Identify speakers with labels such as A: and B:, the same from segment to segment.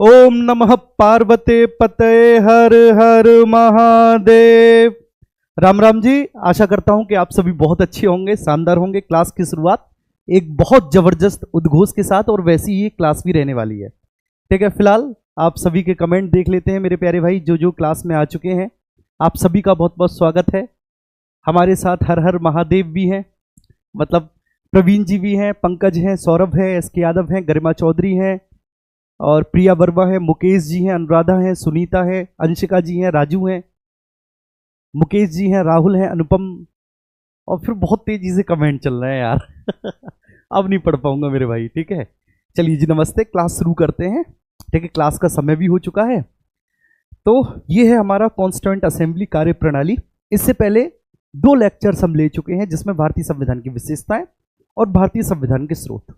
A: ओम नमः पार्वते पते हर हर महादेव। राम राम जी। आशा करता हूं कि आप सभी बहुत अच्छे होंगे, शानदार होंगे। क्लास की शुरुआत एक बहुत जबरदस्त उद्घोष के साथ और वैसी ही क्लास भी रहने वाली है। ठीक है, फिलहाल आप सभी के कमेंट देख लेते हैं मेरे प्यारे भाई जो जो क्लास में आ चुके हैं। आप सभी का बहुत बहुत स्वागत है। हमारे साथ हर हर महादेव भी हैं, मतलब प्रवीण जी भी हैं, पंकज हैं, सौरभ है, एसके यादव हैं, गरिमा चौधरी हैं और प्रिया वर्मा है, मुकेश जी हैं, अनुराधा हैं, सुनीता है, अंशिका जी हैं, राजू हैं, मुकेश जी हैं, राहुल हैं, अनुपम। और फिर बहुत तेजी से कमेंट चल रहे हैं यार अब नहीं पढ़ पाऊंगा मेरे भाई। ठीक है, चलिए जी, नमस्ते। क्लास शुरू करते हैं। ठीक है, क्लास का समय भी हो चुका है। तो ये है हमारा कॉन्स्टिट्यूएंट असेंबली कार्य प्रणाली। इससे पहले 2 लेक्चर्स हम ले चुके हैं जिसमें भारतीय संविधान की विशेषताएं और भारतीय संविधान के स्रोत।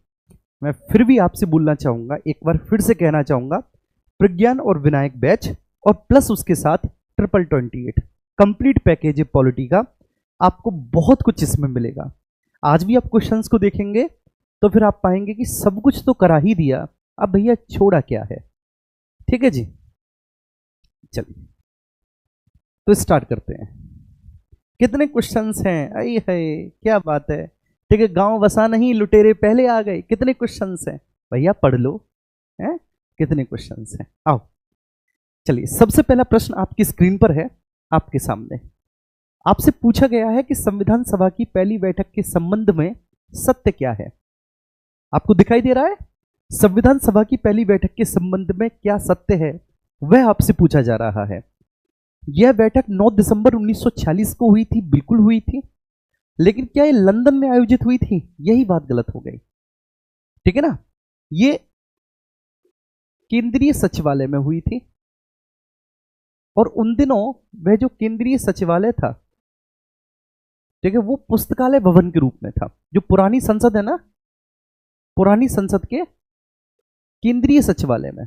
A: मैं फिर भी आपसे बोलना चाहूंगा, एक बार फिर से कहना चाहूंगा, प्रज्ञान और विनायक बैच और प्लस उसके साथ 28 कंप्लीट पैकेज है पॉलिटी का। आपको बहुत कुछ इसमें मिलेगा। आज भी आप क्वेश्चंस को देखेंगे तो फिर आप पाएंगे कि सब कुछ तो करा ही दिया, अब भैया छोड़ा क्या है। ठीक है जी, चलिए तो स्टार्ट करते हैं। कितने क्वेश्चंस हैं? आई है, क्या बात है। ठीक है, गांव बसा नहीं लुटेरे पहले आ गए। कितने क्वेश्चंस हैं भैया, पढ़ लो। हैं कितने क्वेश्चंस हैं, आओ। चलिए, सबसे पहला प्रश्न आपकी स्क्रीन पर है, आपके सामने। आपसे पूछा गया है कि संविधान सभा की पहली बैठक के संबंध में सत्य क्या है। आपको दिखाई दे रहा है, संविधान सभा की पहली बैठक के संबंध में क्या सत्य है, वह आपसे पूछा जा रहा है। यह बैठक 9 दिसंबर 1946 को हुई थी, बिल्कुल हुई थी। लेकिन क्या ये लंदन में आयोजित हुई थी? यही बात गलत हो गई। ठीक है ना, ये केंद्रीय सचिवालय में हुई थी। और उन दिनों वह जो केंद्रीय सचिवालय था, ठीक है, वो पुस्तकालय भवन के रूप में था। जो पुरानी संसद है ना, पुरानी संसद के केंद्रीय सचिवालय में।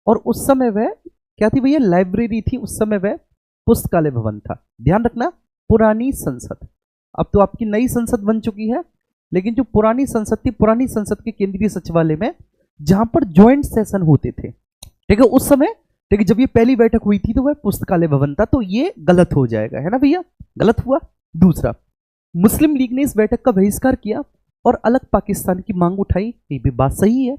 A: और उस समय वह क्या थी भैया? लाइब्रेरी थी। उस समय वह पुस्तकालय भवन था। ध्यान रखना, पुरानी संसद। अब तो आपकी नई संसद बन चुकी है, लेकिन जो पुरानी संसद थी, पुरानी संसद के केंद्रीय सचिवालय में जहां पर ज्वाइंट सेशन होते थे, ठीक है, उस समय, ठीक है, जब ये पहली बैठक हुई थी तो वह पुस्तकालय भवन था। तो ये गलत हो जाएगा, है ना भैया, गलत हुआ। दूसरा, मुस्लिम लीग ने इस बैठक का बहिष्कार किया और अलग पाकिस्तान की मांग उठाई। ये भी बात सही है।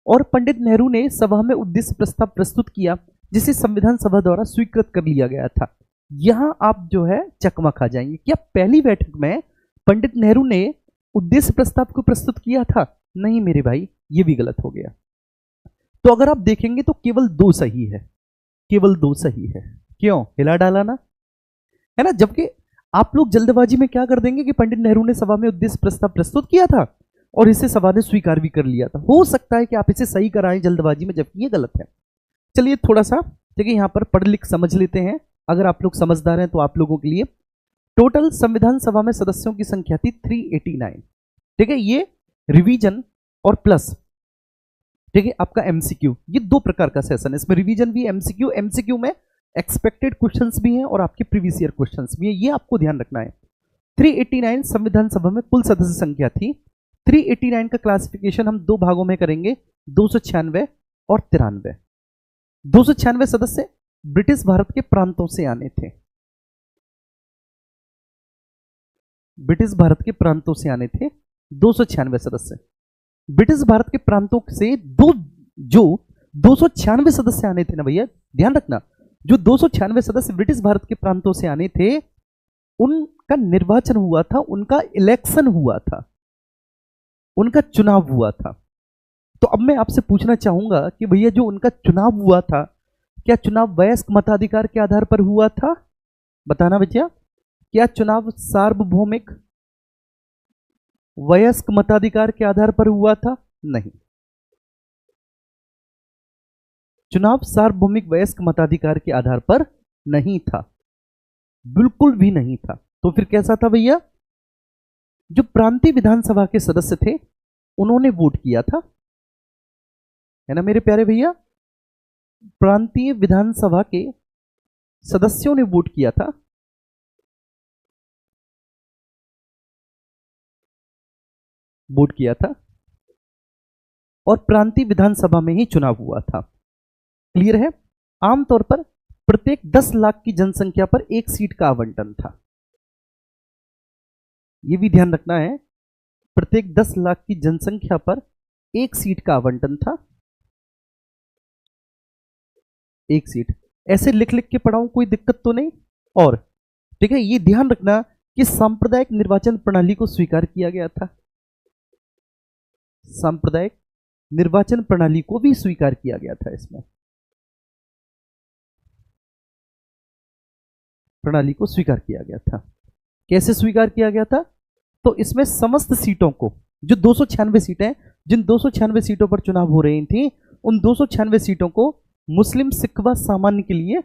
A: और पंडित नेहरू ने सभा में उद्देश्य प्रस्ताव प्रस्तुत किया जिसे संविधान सभा द्वारा स्वीकृत कर लिया गया था। यहां आप जो है चकमा खा जाएंगे। क्या पहली बैठक में पंडित नेहरू ने उद्देश्य प्रस्ताव को प्रस्तुत किया था? नहीं मेरे भाई, ये भी गलत हो गया। तो अगर आप देखेंगे तो केवल 2 सही है, केवल 2 सही है। क्यों? हिला डाला ना, है ना। जबकि आप लोग जल्दबाजी में क्या कर देंगे कि पंडित नेहरू ने सभा में उद्देश्य प्रस्ताव प्रस्तुत किया था और इसे सभा ने स्वीकार भी कर लिया था। हो सकता है कि आप इसे सही कराएं जल्दबाजी में, जबकि ये गलत है। चलिए थोड़ा सा, ठीक है, यहां पर पढ़ लिख समझ लेते हैं। अगर आप लोग समझदार हैं तो आप लोगों के लिए। टोटल संविधान सभा में सदस्यों की संख्या थी 389। ठीक है, ये रिवीजन और प्लस, ठीक है, आपका एमसीक्यू, ये 2 प्रकार का सेशन है। इसमें रिवीजन भी, एमसीक्यू। एमसीक्यू में एक्सपेक्टेड क्वेश्चंस भी हैं और आपके प्रीवियस ईयर क्वेश्चंस भी हैं, ये आपको ध्यान रखना है। 389 संविधान सभा में कुल सदस्य संख्या थी। 389 का क्लासिफिकेशन हम 2 भागों में करेंगे, 296 और 93। 296 सदस्य ब्रिटिश भारत के प्रांतों से आने थे, ब्रिटिश भारत के प्रांतों से आने थे 296 सदस्य। ब्रिटिश भारत के प्रांतों से जो 296 सदस्य आने थे ना भैया, ध्यान रखना, जो 296 सदस्य ब्रिटिश भारत के प्रांतों से आने थे, उनका निर्वाचन हुआ था, उनका इलेक्शन हुआ था, उनका चुनाव हुआ था। तो अब मैं आपसे पूछना चाहूंगा कि भैया जो उनका चुनाव हुआ था, क्या चुनाव वयस्क मताधिकार के आधार पर हुआ था? बताना भैया, क्या चुनाव सार्वभौमिक वयस्क मताधिकार के आधार पर हुआ था? नहीं, चुनाव सार्वभौमिक वयस्क मताधिकार के आधार पर नहीं था, बिल्कुल भी नहीं था। तो फिर कैसा था भैया? जो प्रांतीय विधानसभा के सदस्य थे उन्होंने वोट किया था, है ना मेरे प्यारे भैया। प्रांतीय विधानसभा के सदस्यों ने वोट किया था, वोट किया था। और प्रांतीय विधानसभा में ही चुनाव हुआ था। क्लियर है? आमतौर पर प्रत्येक 10 लाख की जनसंख्या पर एक सीट का आवंटन था। यह भी ध्यान रखना है, प्रत्येक 10 लाख की जनसंख्या पर एक सीट का आवंटन था। एक सीट ऐसे लिख लिख के पढ़ाऊं, कोई दिक्कत तो नहीं। और ठीक है, ये ध्यान रखना कि सांप्रदायिक निर्वाचन प्रणाली को स्वीकार किया गया था। सांप्रदायिक निर्वाचन प्रणाली को भी स्वीकार किया गया था। इसमें प्रणाली को स्वीकार किया गया था। कैसे स्वीकार किया गया था? तो इसमें समस्त सीटों को, जो 296 सीटें, जिन 296 सीटों पर चुनाव हो रही थी, उन 296 सीटों को मुस्लिम, सिख व सामान्य के लिए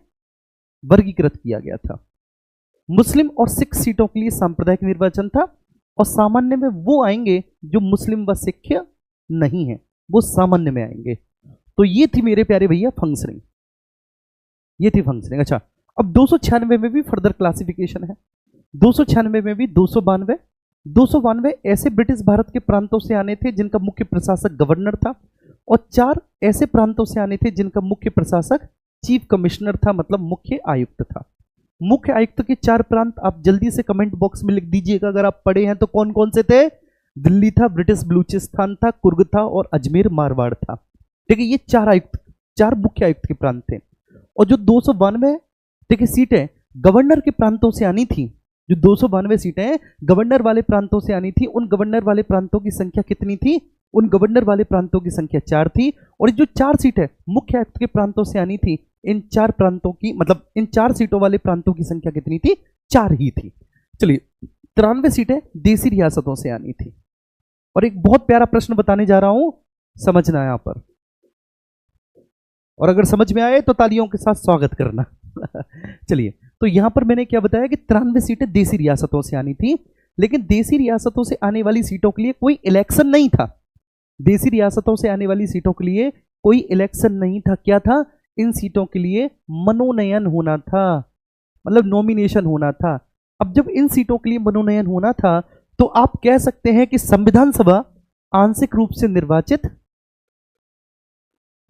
A: वर्गीकृत किया गया था। मुस्लिम और सिख सीटों के लिए सांप्रदायिक निर्वाचन था, और सामान्य में वो आएंगे जो मुस्लिम व सिख नहीं है, वो सामान्य में आएंगे। तो ये थी मेरे प्यारे भैया फंक्शनिंग, ये थी फंक्शनिंग। अच्छा, अब 296 में भी फर्दर क्लासिफिकेशन है। 296 में भी 292 ऐसे ब्रिटिश भारत के प्रांतों से आने थे जिनका मुख्य प्रशासक गवर्नर था, और 4 ऐसे प्रांतों से आने थे जिनका मुख्य प्रशासक चीफ कमिश्नर था, मतलब मुख्य आयुक्त था। मुख्य आयुक्त के 4 प्रांत आप जल्दी से कमेंट बॉक्स में लिख दीजिएगा अगर आप पढ़े हैं तो। कौन कौन से थे? दिल्ली था, ब्रिटिश बलूचिस्तान था, कुर्ग था, और अजमेर मारवाड़ था। ठीक है, ये 4 आयुक्त, 4 मुख्य आयुक्त के प्रांत थे। और जो 292 ठीक है सीटें गवर्नर के प्रांतों से आनी थी, जो 292 सीटें गवर्नर वाले प्रांतों से आनी थी, उन गवर्नर वाले प्रांतों की संख्या कितनी थी? उन गवर्नर वाले प्रांतों की संख्या 4 थी। और जो 4 सीटें मुख्य आयुक्त के प्रांतों से आनी थी, इन 4 प्रांतों की, मतलब इन 4 सीटों वाले प्रांतों की संख्या कितनी थी? 4 ही थी। चलिए, 93 सीटें देसी रियासतों से आनी थी। और एक बहुत प्यारा प्रश्न बताने जा रहा हूं, समझना है यहां पर, और अगर समझ में आए तो तालियों के साथ स्वागत करना। चलिए, तो यहां पर मैंने क्या बताया कि 93 सीटें देसी रियासतों से आनी थी, लेकिन देसी रियासतों से आने वाली सीटों के लिए कोई इलेक्शन नहीं था। देसी रियासतों से आने वाली सीटों के लिए कोई इलेक्शन नहीं था। क्या था? इन सीटों के लिए मनोनयन होना था, मतलब नॉमिनेशन होना था। अब जब इन सीटों के लिए मनोनयन होना था, तो आप कह सकते हैं कि संविधान सभा आंशिक रूप से निर्वाचित,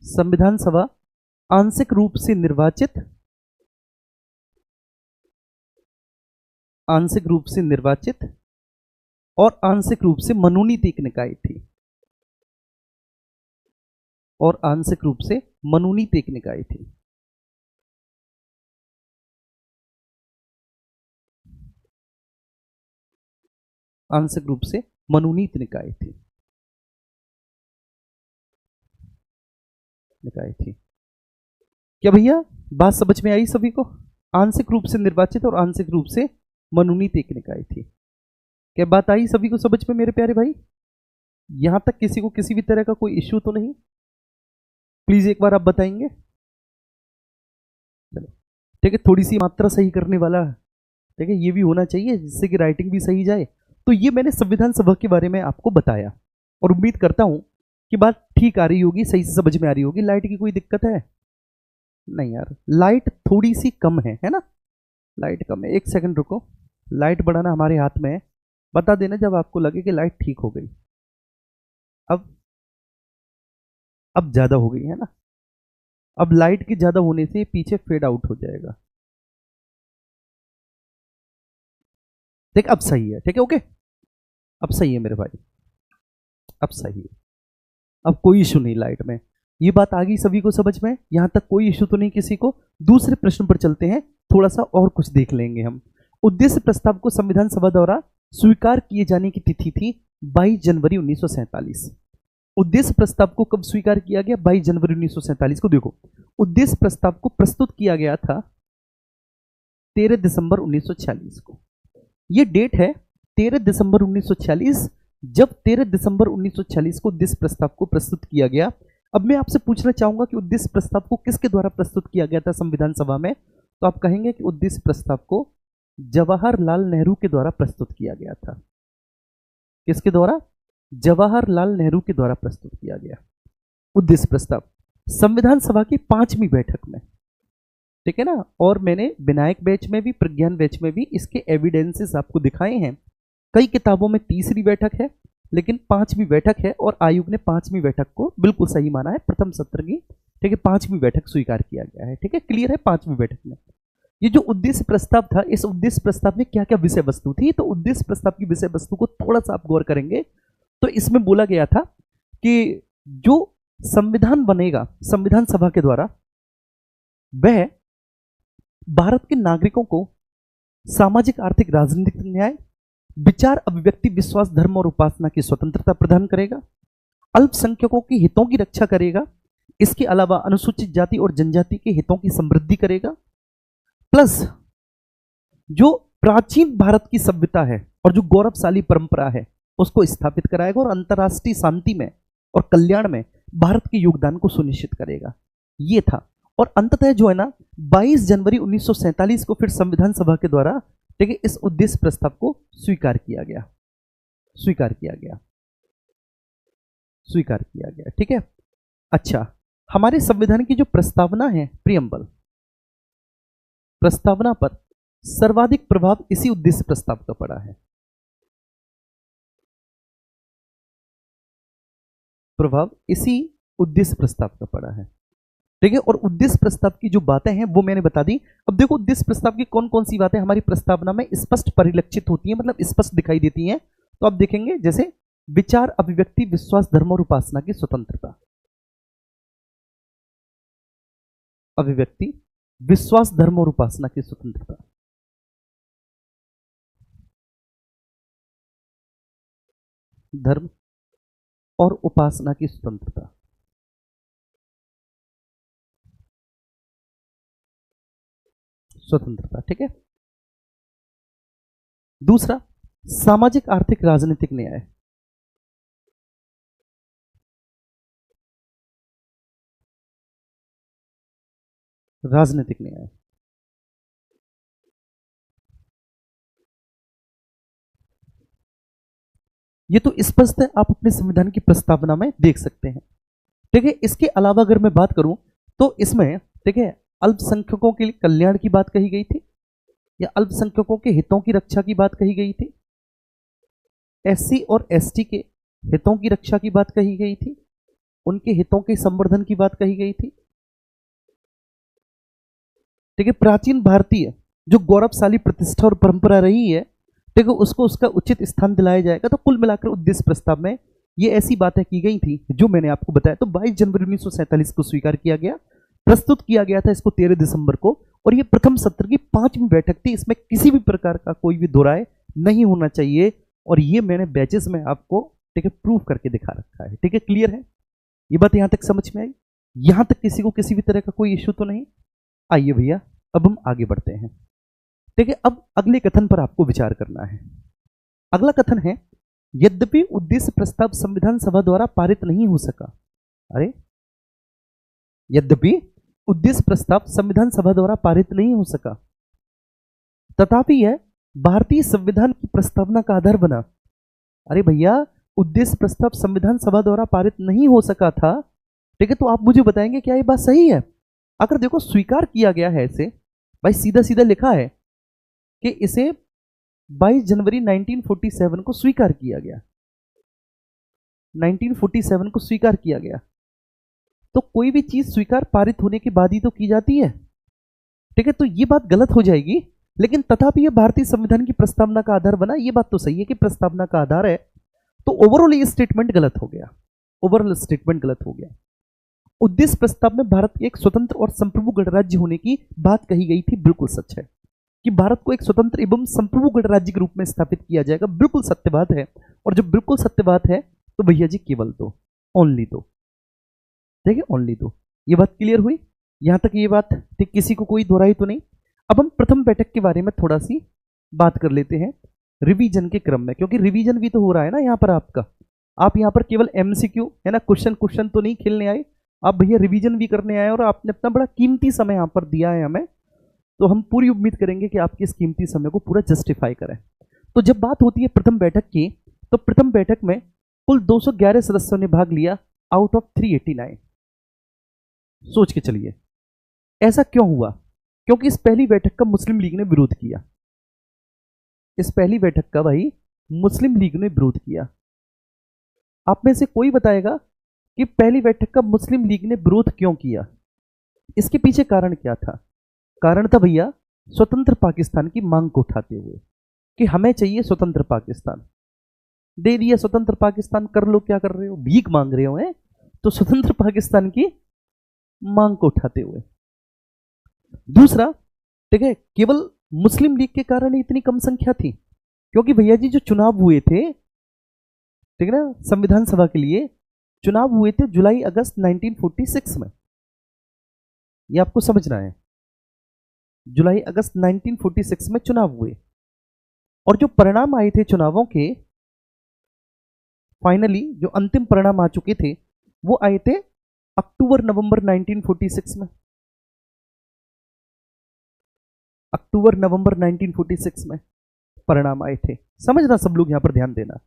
A: संविधान सभा आंशिक रूप से निर्वाचित, आंशिक रूप से निर्वाचित और आंशिक रूप से मनोनीत एक निकाय थी, और आंशिक रूप से मनोनीत एक निकाय थी। आंशिक रूप से मनोनीत निकाय थी, क्या भैया बात समझ में आई सभी को? आंशिक रूप से निर्वाचित और आंशिक रूप से मनोनीत एक निकाय थी। क्या बात आई सभी को समझ में मेरे प्यारे भाई? यहां तक किसी को किसी भी तरह का कोई इश्यू तो नहीं? प्लीज एक बार आप बताएंगे। चलो ठीक है, थोड़ी सी मात्रा सही करने वाला, ठीक है, ये भी होना चाहिए जिससे कि राइटिंग भी सही जाए। तो ये मैंने संविधान सभा के बारे में आपको बताया, और उम्मीद करता हूं कि बात ठीक आ रही होगी, सही से समझ में आ रही होगी। लाइट की कोई दिक्कत है? नहीं यार, लाइट थोड़ी सी कम है ना? लाइट कम है, एक सेकंड रुको, लाइट बढ़ाना हमारे हाथ में है। बता देना जब आपको लगे कि लाइट ठीक हो गई। अब ज्यादा हो गई है ना? अब लाइट के ज्यादा होने से पीछे फेड आउट हो जाएगा। देख अब सही है, ठीक है, ओके, अब सही है मेरे भाई, अब सही है, अब कोई इशू नहीं लाइट में। ये बात आ गई सभी को समझ में? यहां तक कोई इशू तो नहीं किसी को? दूसरे प्रश्न पर चलते हैं, थोड़ा सा और कुछ देख लेंगे हम। उद्देश्य प्रस्ताव को संविधान सभा द्वारा स्वीकार किए जाने की तिथि थी 22 जनवरी 1947। उद्देश्य प्रस्ताव को कब स्वीकार किया गया? 22 जनवरी 1947 को। देखो, उद्देश्य प्रस्ताव को प्रस्तुत किया गया था 13 दिसंबर 1946 को। यह डेट है 13 दिसंबर 1946, जब 13 दिसंबर 1946 को उद्देश्य प्रस्ताव को प्रस्तुत किया गया। अब मैं आपसे पूछना चाहूंगा कि उद्देश्य प्रस्ताव को किसके द्वारा प्रस्तुत किया गया था संविधान सभा में? तो आप कहेंगे कि उद्देश्य प्रस्ताव को जवाहरलाल नेहरू के द्वारा प्रस्तुत किया गया था। किसके द्वारा? जवाहरलाल नेहरू के द्वारा प्रस्तुत किया गया उद्देश्य प्रस्ताव संविधान सभा की 5वीं बैठक में, ठीक है ना? और मैंने विनायक बैच में भी, प्रज्ञान बैच में भी इसके एविडेंसेस आपको दिखाए हैं। कई किताबों में तीसरी बैठक है, लेकिन पांचवी बैठक है और आयोग ने पांचवी बैठक को बिल्कुल सही माना है, प्रथम सत्र की, ठीक है, पांचवी बैठक स्वीकार किया गया है, ठीक है, क्लियर है। पांचवी बैठक में ये जो उद्देश्य प्रस्ताव था, इस उद्देश्य प्रस्ताव में क्या क्या विषय वस्तु थी, तो उद्देश्य प्रस्ताव की विषय वस्तु को थोड़ा सा आप गौर करेंगे तो इसमें बोला गया था कि जो संविधान बनेगा संविधान सभा के द्वारा, वह भारत के नागरिकों को सामाजिक आर्थिक राजनीतिक न्याय, विचार अभिव्यक्ति विश्वास धर्म और उपासना की स्वतंत्रता प्रदान करेगा, अल्पसंख्यकों के हितों की रक्षा करेगा, इसके अलावा अनुसूचित जाति और जनजाति के हितों की समृद्धि करेगा, प्लस जो प्राचीन भारत की सभ्यता है और जो गौरवशाली परंपरा है उसको स्थापित कराएगा और अंतर्राष्ट्रीय शांति में और कल्याण में भारत के योगदान को सुनिश्चित करेगा, ये था। और अंततः जो है ना 22 जनवरी 1947 को फिर संविधान सभा के द्वारा, ठीक है, इस उद्देश्य प्रस्ताव को स्वीकार किया गया, स्वीकार किया गया, स्वीकार किया गया, ठीक है। अच्छा, हमारे संविधान की जो प्रस्तावना है प्रियम्बल, प्रस्तावना पर सर्वाधिक प्रभाव इसी उद्देश्य प्रस्ताव का पड़ा है, प्रभाव इसी उद्देश्य प्रस्ताव का पड़ा है, ठीक है। और उद्देश्य प्रस्ताव की जो बातें हैं वो मैंने बता दी। अब देखो उद्देश्य प्रस्ताव की कौन कौन सी बातें हमारी प्रस्तावना में स्पष्ट परिलक्षित होती हैं, मतलब स्पष्ट दिखाई देती हैं, तो आप देखेंगे जैसे विचार अभिव्यक्ति विश्वास धर्म और उपासना की स्वतंत्रता, अभिव्यक्ति विश्वास धर्म और उपासना की स्वतंत्रता, धर्म और उपासना की स्वतंत्रता, स्वतंत्रता, ठीक है। दूसरा सामाजिक आर्थिक राजनीतिक न्याय, राजनीतिक न्याय, ये तो स्पष्ट है, आप अपने संविधान की प्रस्तावना में देख सकते हैं, ठीक है। इसके अलावा अगर मैं बात करूं तो इसमें, ठीक है, अल्पसंख्यकों के लिए कल्याण की बात कही गई थी या अल्पसंख्यकों के हितों की रक्षा की बात कही गई थी, एससी और एसटी के हितों की रक्षा की बात कही गई थी, उनके हितों के संवर्धन की बात कही गई थी, ठीक है। प्राचीन भारतीय जो गौरवशाली प्रतिष्ठा और परंपरा रही है, ठीक है, उसको उसका उचित स्थान दिलाया जाएगा। तो कुल मिलाकर उद्देश्य प्रस्ताव में ये ऐसी बातें की गई थी जो मैंने आपको बताया। तो 22 जनवरी 1947 को स्वीकार किया गया, प्रस्तुत किया गया था इसको 13 दिसंबर को, और ये प्रथम सत्र की 5वीं बैठक थी। इसमें किसी भी प्रकार का कोई भी दोहराए नहीं होना चाहिए, और ये मैंने बैचेस में आपको, ठीक है, प्रूव करके दिखा रखा है, ठीक है, क्लियर है। ये बात यहां तक समझ में आई? यहां तक किसी को किसी भी तरह का कोई इश्यू तो नहीं? आइए भैया अब हम आगे बढ़ते हैं, ठीक है। अब अगले कथन पर आपको विचार करना है। अगला कथन है, यद्यपि उद्देश्य प्रस्ताव संविधान सभा द्वारा पारित नहीं हो सका। अरे, यद्यपि उद्देश्य प्रस्ताव संविधान सभा द्वारा पारित नहीं हो सका, तथापि यह भारतीय संविधान की प्रस्तावना का आधार बना। अरे भैया, उद्देश्य प्रस्ताव संविधान सभा द्वारा पारित नहीं हो सका था, ठीक है, तो आप मुझे बताएंगे क्या ये बात सही है? अगर देखो स्वीकार किया गया है इसे, भाई सीधा सीधा लिखा है कि इसे 22 जनवरी 1947 को स्वीकार किया गया, 1947 को स्वीकार किया गया। तो कोई भी चीज स्वीकार पारित होने के बाद ही तो की जाती है, ठीक है। तो ये बात गलत हो जाएगी, लेकिन तथापि यह भारतीय संविधान की प्रस्तावना का आधार बना, ये बात तो सही है कि प्रस्तावना का आधार है। तो ओवरऑल ये स्टेटमेंट गलत हो गया, ओवरऑल स्टेटमेंट गलत हो गया। उद्देश्य प्रस्ताव में भारत के एक स्वतंत्र और संप्रभु गणराज्य होने की बात कही गई थी, बिल्कुल सच है कि भारत को एक स्वतंत्र एवं संप्रभु गणराज्य के रूप में स्थापित किया जाएगा, बिल्कुल सत्य बात है। और जब बिल्कुल सत्य बात है तो भैया जी केवल दो, ओनली दो, ठीक है, ओनली दो। ये बात क्लियर हुई? यहां तक ये बात ठीक, किसी को कोई दोहराई तो नहीं? अब हम प्रथम बैठक के बारे में थोड़ा सी बात कर लेते हैं रिवीजन के क्रम में, क्योंकि रिवीजन भी तो हो रहा है ना यहाँ पर आपका। आप यहाँ पर केवल एमसीक्यू है ना, क्वेश्चन तो नहीं खेलने आए आप भैया, रिवीजन भी करने आए, और आपने अपना बड़ा कीमती समय यहाँ पर दिया है हमें, तो हम पूरी उम्मीद करेंगे कि आपके इस कीमती समय को पूरा जस्टिफाई करें। तो जब बात होती है प्रथम बैठक की, तो प्रथम बैठक में कुल 211 सदस्यों ने भाग लिया आउट ऑफ 389। सोच के चलिए ऐसा क्यों हुआ? क्योंकि इस पहली बैठक का मुस्लिम लीग ने विरोध किया, इस पहली बैठक का भाई मुस्लिम लीग ने विरोध किया। आप में से कोई बताएगा कि पहली बैठक का मुस्लिम लीग ने विरोध क्यों किया? इसके पीछे कारण क्या था? कारण था भैया स्वतंत्र पाकिस्तान की मांग को उठाते हुए कि हमें चाहिए स्वतंत्र पाकिस्तान। दे दिया स्वतंत्र पाकिस्तान, कर लो क्या कर रहे हो, भीख मांग रहे हो हैं? तो स्वतंत्र पाकिस्तान की मांग को उठाते हुए। दूसरा, ठीक है, केवल मुस्लिम लीग के कारण इतनी कम संख्या थी क्योंकि भैया जी जो चुनाव हुए थे, ठीक है ना, संविधान सभा के लिए चुनाव हुए थे जुलाई अगस्त 1946 में। ये आपको समझना है, जुलाई अगस्त 1946 में चुनाव हुए और जो परिणाम आए थे चुनावों के, फाइनली जो अंतिम परिणाम आ चुके थे वो आए थे अक्टूबर नवंबर 1946 में। अक्टूबर नवंबर 1946 में परिणाम आए थे। समझना सब लोग यहां पर ध्यान देना,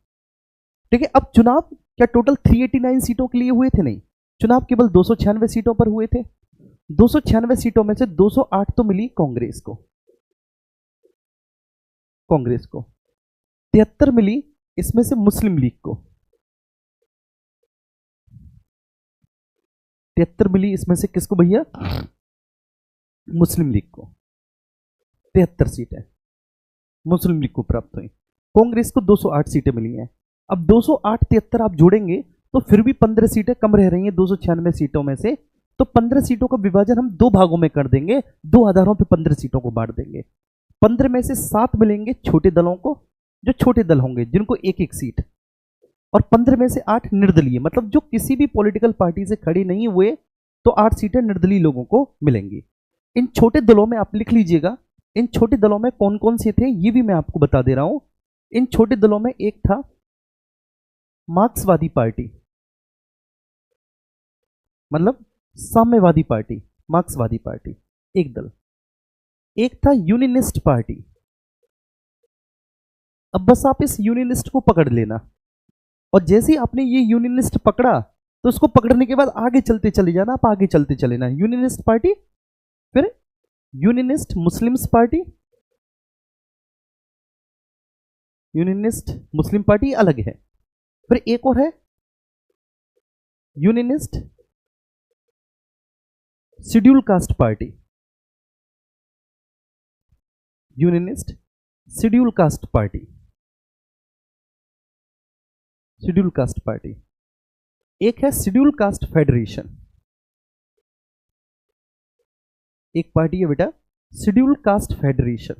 A: ठीक है। अब चुनाव क्या टोटल 389 सीटों के लिए हुए थे? नहीं, चुनाव केवल 296 सीटों पर हुए थे। 296 सीटों में से 208 तो मिली कांग्रेस को, 73 मिली इसमें से मुस्लिम लीग को, 73 मिली इसमें से किसको भैया? मुस्लिम लीग को। 73 सीटें मुस्लिम लीग को प्राप्त हुई। कांग्रेस को 208 सीटें मिली हैं। अब 208 73 आप जोड़ेंगे तो फिर भी 15 सीटें कम रह रही हैं 296 सीटों में से। तो 15 सीटों का विभाजन हम दो भागों में कर देंगे, दो आधारों पे 15 सीटों को बांट देंगे। 15 में से 7 मिलेंगे छोटे दलों को, जो छोटे दल होंगे जिनको एक एक सीट, और 15 में से 8 निर्दलीय, मतलब जो किसी भी पॉलिटिकल पार्टी से खड़े नहीं हुए, तो 8 सीटें निर्दलीय लोगों को मिलेंगी। इन छोटे दलों में आप लिख लीजिएगा, इन छोटे दलों में कौन कौन से थे ये भी मैं आपको बता दे रहा हूं। इन छोटे दलों में एक था मार्क्सवादी पार्टी, मतलब साम्यवादी पार्टी, मार्क्सवादी पार्टी एक दल। एक था यूनियनिस्ट पार्टी। अब बस आप इस यूनियनिस्ट को पकड़ लेना, और जैसे ही आपने ये यूनियनिस्ट पकड़ा तो उसको पकड़ने के बाद आगे चलते चले जाना, आप आगे चलते चले ना। यूनियनिस्ट पार्टी, फिर unionist Muslims party, unionist Muslim party अलग है। फिर एक और है unionist schedule caste party, unionist schedule caste party, schedule caste party. एक है शेड्यूल कास्ट फेडरेशन, एक पार्टी है बेटा शेड्यूल कास्ट फेडरेशन,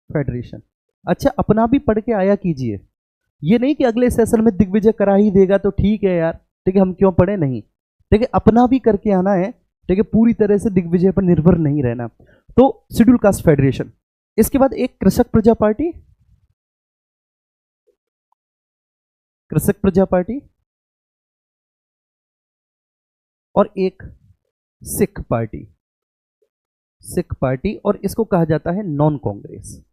A: फेडरेशन। अच्छा, अपना भी पढ़ के आया कीजिए, ये नहीं कि अगले सेशन में दिग्विजय करा ही देगा तो ठीक है यार, ठीक है, हम क्यों पढ़े, नहीं, ठीक है, अपना भी करके आना है, ठीक है, पूरी तरह से दिग्विजय पर निर्भर नहीं रहना। तो शेड्यूल कास्ट फेडरेशन। इसके बाद एक कृषक प्रजा पार्टी, कृषक प्रजा पार्टी, और एक सिख पार्टी, सिख पार्टी, और इसको कहा जाता है नॉन कांग्रेस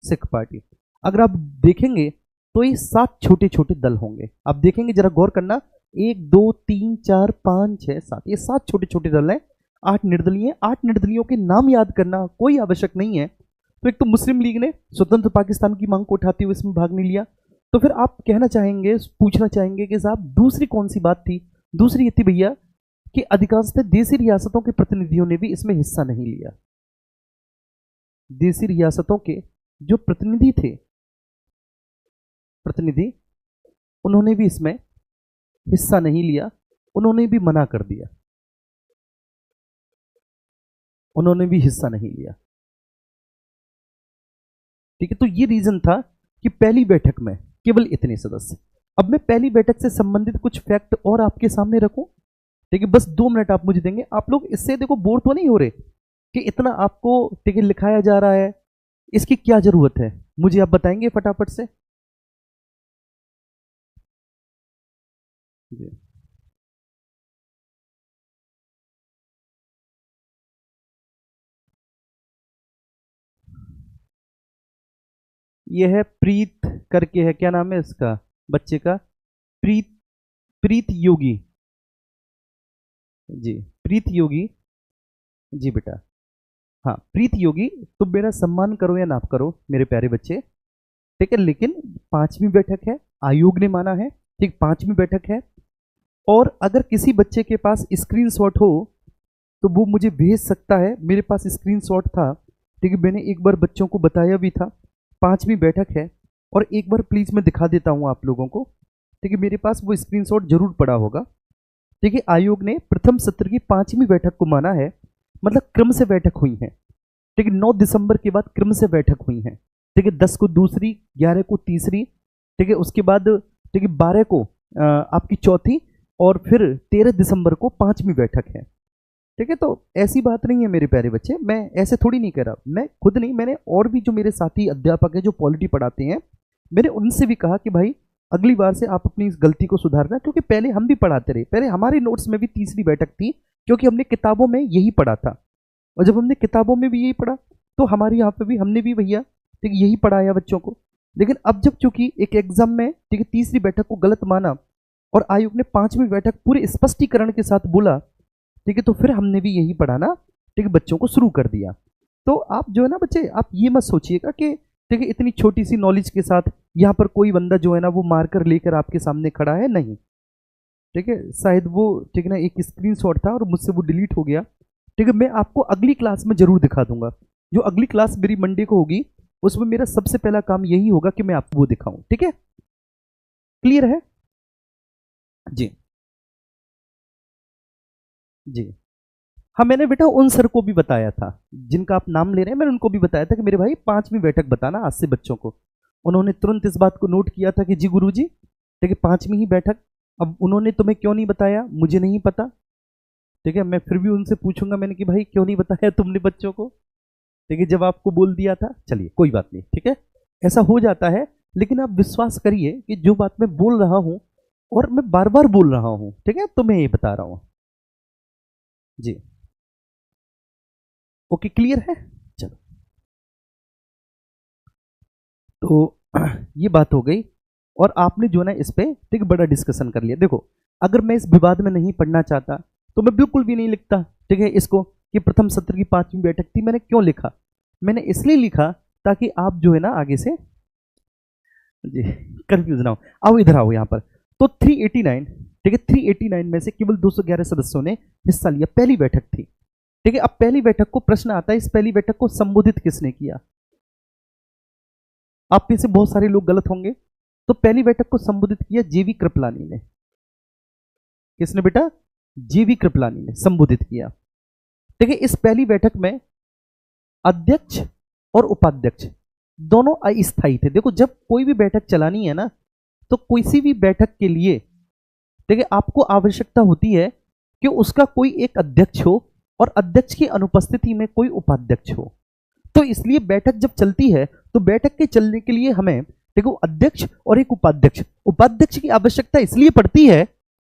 A: सिख पार्टी। अगर आप देखेंगे तो ये 7 छोटे छोटे दल होंगे। आप देखेंगे, जरा गौर करना, 1 2 3 4 5 6 7, ये 7 छोटे छोटे दल हैं। 8 निर्दलीय, 8 निर्दलियों के नाम याद करना कोई आवश्यक नहीं है। तो एक तो मुस्लिम लीग ने स्वतंत्र पाकिस्तान की मांग को उठाते हुए इसमें भाग नहीं लिया। तो फिर आप कहना चाहेंगे, पूछना चाहेंगे कि साहब दूसरी कौन सी बात थी? दूसरी ये थी भैया कि अधिकांशतः देशी रियासतों के प्रतिनिधियों ने भी इसमें हिस्सा नहीं लिया। देशी रियासतों के जो प्रतिनिधि थे, प्रतिनिधि, उन्होंने भी इसमें हिस्सा नहीं लिया, उन्होंने भी मना कर दिया, उन्होंने भी हिस्सा नहीं लिया। ठीक है, तो ये रीजन था कि पहली बैठक में केवल इतने सदस्य। अब मैं पहली बैठक से संबंधित कुछ फैक्ट और आपके सामने रखूं, ठीक है, बस 2 मिनट आप मुझे देंगे। आप लोग इससे देखो बोर तो नहीं हो रहे कि इतना आपको, ठीक है, लिखाया जा रहा है, इसकी क्या जरूरत है? मुझे आप बताएंगे फटाफट से जी। ये है प्रीत करके है, क्या नाम है इसका बच्चे का? प्रीत, प्रीत योगी जी, प्रीत योगी जी बेटा। हाँ, प्रीत योगी। तुम मेरा सम्मान करो या ना करो मेरे प्यारे बच्चे, ठीक है, लेकिन पांचवी बैठक है, आयोग ने माना है, ठीक, पांचवी बैठक है। और अगर किसी बच्चे के पास स्क्रीनशॉट हो तो वो मुझे भेज सकता है, मेरे पास स्क्रीनशॉट था, ठीक है, मैंने एक बार बच्चों को बताया भी था, पांचवी बैठक है। और एक बार प्लीज मैं दिखा देता हूं आप लोगों को, ठीक है, मेरे पास वो स्क्रीनशॉट जरूर पड़ा होगा। ठीक है, आयोग ने प्रथम सत्र की पांचवी बैठक को माना है, मतलब क्रम से बैठक हुई है, ठीक है, 9 दिसंबर के बाद क्रम से बैठक हुई है, ठीक है, 10 को दूसरी, 11 को तीसरी, ठीक है, उसके बाद ठीक है 12 को आपकी चौथी, और फिर 13 दिसंबर को पांचवी बैठक है। ठीक है, तो ऐसी बात नहीं है मेरे प्यारे बच्चे, मैं ऐसे थोड़ी नहीं कर रहा, मैं खुद नहीं, मैंने और भी जो मेरे साथी अध्यापक है जो पॉलिटी पढ़ाते हैं, मैंने उनसे भी कहा कि भाई अगली बार से आप अपनी इस गलती को सुधारना, क्योंकि पहले हम भी पढ़ाते रहे, पहले हमारे नोट्स में भी तीसरी बैठक थी, क्योंकि हमने किताबों में यही पढ़ा था। और जब हमने किताबों में भी यही पढ़ा तो हमारे यहाँ पे भी हमने भी भैया ठीक यही पढ़ाया बच्चों को। लेकिन अब जब चूंकि एक एग्जाम में ठीक है तीसरी बैठक को गलत माना और आयोग ने पांचवी बैठक पूरे स्पष्टीकरण के साथ बोला, ठीक है, तो फिर हमने भी यही पढ़ाना ठीक है बच्चों को शुरू कर दिया। तो आप जो है ना बच्चे, आप ये मत सोचिएगा कि ठीक है इतनी छोटी सी नॉलेज के साथ यहाँ पर कोई बंदा जो है ना वो मार्कर लेकर आपके सामने खड़ा है, नहीं। ठीक है, शायद वो ठीक है ना एक स्क्रीनशॉट था और मुझसे वो डिलीट हो गया। ठीक है, मैं आपको अगली क्लास में जरूर दिखा दूंगा, जो अगली क्लास मेरी मंडे को होगी उसमें मेरा सबसे पहला काम यही होगा कि मैं आपको वो दिखाऊं। ठीक है, क्लियर है जी? जी हाँ, मैंने बेटा उन सर को भी बताया था जिनका आप नाम ले रहे हैं, मैंने उनको भी बताया था कि मेरे भाई पांचवी बैठक बताना आज से बच्चों को। उन्होंने तुरंत इस बात को नोट किया था कि जी गुरुजी, ठीक है, पांचवी ही बैठक। अब उन्होंने तुम्हें क्यों नहीं बताया मुझे नहीं पता, ठीक है, मैं फिर भी उनसे पूछूंगा मैंने कि भाई क्यों नहीं बताया तुमने बच्चों को, ठीक है, जब आपको बोल दिया था। चलिए कोई बात नहीं, ठीक है, ऐसा हो जाता है। लेकिन आप विश्वास करिए कि जो बात मैं बोल रहा हूं और मैं बार बार बोल रहा हूं, ठीक है, तो मैं ये बता रहा हूं जी। ओके, क्लियर है? चलो, तो ये बात हो गई और आपने जो ना इस पे ठीक बड़ा डिस्कशन कर लिया। देखो, अगर मैं इस विवाद में नहीं पढ़ना चाहता तो मैं बिल्कुल भी नहीं लिखता, ठीक है, इसको कि प्रथम सत्र की पांचवी बैठक थी। मैंने क्यों लिखा? मैंने इसलिए लिखा ताकि आप जो है ना आगे से जी कंफ्यूज ना हो। आओ इधर आओ यहाँ पर। तो 389, ठीक है, 389 में से केवल 211 सदस्यों ने हिस्सा लिया, पहली बैठक थी। ठीक है, अब पहली बैठक को प्रश्न आता है, इस पहली बैठक को संबोधित किसने किया? आप में से बहुत सारे लोग गलत होंगे। तो पहली बैठक को संबोधित किया जेवी कृपलानी ने। किसने बेटा? जेवी कृपलानी ने संबोधित किया। ठीक है, इस पहली बैठक में अध्यक्ष और उपाध्यक्ष दोनों अस्थायी थे। देखो, जब कोई भी बैठक चलानी है ना तो किसी भी बैठक के लिए ठीक है आपको आवश्यकता होती है कि उसका कोई एक अध्यक्ष हो और अध्यक्ष की अनुपस्थिति में कोई उपाध्यक्ष हो। तो इसलिए बैठक जब चलती है तो बैठक के चलने के लिए हमें देखो अध्यक्ष और एक उपाध्यक्ष, उपाध्यक्ष की आवश्यकता इसलिए पड़ती है,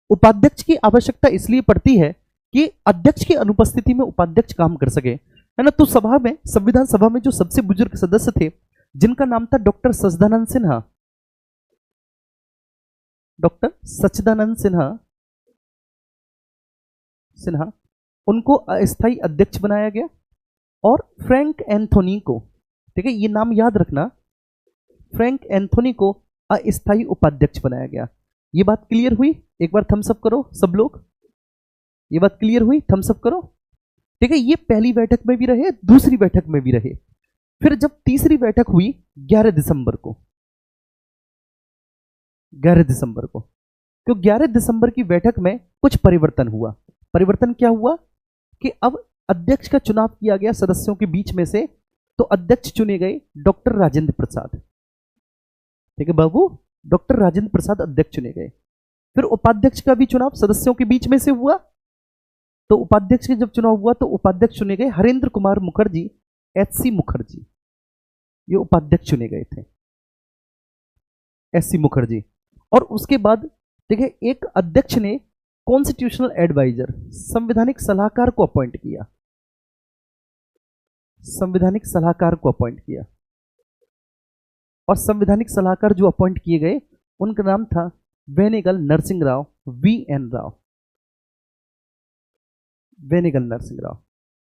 A: उपाध्यक्ष की आवश्यकता इसलिए पड़ती है कि अध्यक्ष की अनुपस्थिति में उपाध्यक्ष काम कर सके, है ना। तो सभा में, संविधान सभा में जो सबसे बुजुर्ग सदस्य थे जिनका नाम था डॉक्टर सच्चिदानंद सिन्हा, डॉक्टर सच्चिदानंद सिन्हा, सिन्हा उनको अस्थायी अध्यक्ष बनाया गया। और फ्रैंक एंथोनी को, ठीक है, ये नाम याद रखना, फ्रैंक एंथोनी को अस्थायी उपाध्यक्ष बनाया गया। ये बात क्लियर हुई? एक बार थम्स अप करो सब लोग। ये बात क्लियर हुई? थम्स अप करो। ठीक है, ये पहली बैठक में भी रहे, दूसरी बैठक में भी रहे। फिर जब तीसरी बैठक हुई 11 दिसंबर को, 11 दिसंबर को, तो 11 दिसंबर की बैठक में कुछ परिवर्तन हुआ। परिवर्तन क्या हुआ कि अब अध्यक्ष का चुनाव किया गया सदस्यों के बीच में से। तो अध्यक्ष चुने गए डॉक्टर राजेंद्र प्रसाद। ठीक है बाबू, डॉक्टर राजेंद्र प्रसाद अध्यक्ष चुने गए। फिर उपाध्यक्ष का भी चुनाव सदस्यों के बीच में से हुआ। तो उपाध्यक्ष के जब चुनाव हुआ तो उपाध्यक्ष चुने गए हरेंद्र कुमार मुखर्जी, एचसी मुखर्जी, ये उपाध्यक्ष चुने गए थे, एचसी मुखर्जी। और उसके बाद ठीक है एक अध्यक्ष ने कॉन्स्टिट्यूशनल एडवाइजर, संवैधानिक सलाहकार को अपॉइंट किया, संवैधानिक सलाहकार को अपॉइंट किया। और संवैधानिक सलाहकार जो अपॉइंट किए गए उनका नाम था वेनेगल नरसिंह राव, वीएन राव, वेनेगल नरसिंह राव,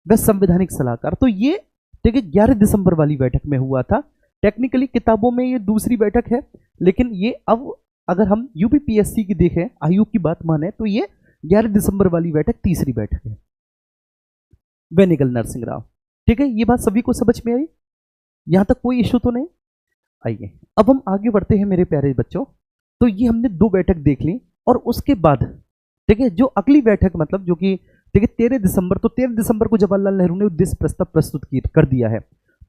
A: वह संवैधानिक सलाहकार। तो ये ठीक है 11 दिसंबर वाली बैठक में हुआ था। टेक्निकली किताबों में ये दूसरी बैठक है, लेकिन ये अब अगर हम यूपीपीएससी की देखें, आयोग की बात माने, तो ये 11 दिसंबर वाली बैठक तीसरी बैठक है, वेनिगल नरसिंह राव। ठीक है, ये बात सभी को समझ में आई? यहां तक कोई इश्यू तो नहीं? आइए अब हम आगे बढ़ते हैं मेरे प्यारे बच्चों। तो ये हमने 2 बैठक देख ली, और उसके बाद ठीक है जो अगली बैठक मतलब जो कि ठीक है 13 दिसंबर, तो 13 दिसंबर को जवाहरलाल नेहरू ने उद्देश्य प्रस्ताव प्रस्तुत कर दिया है।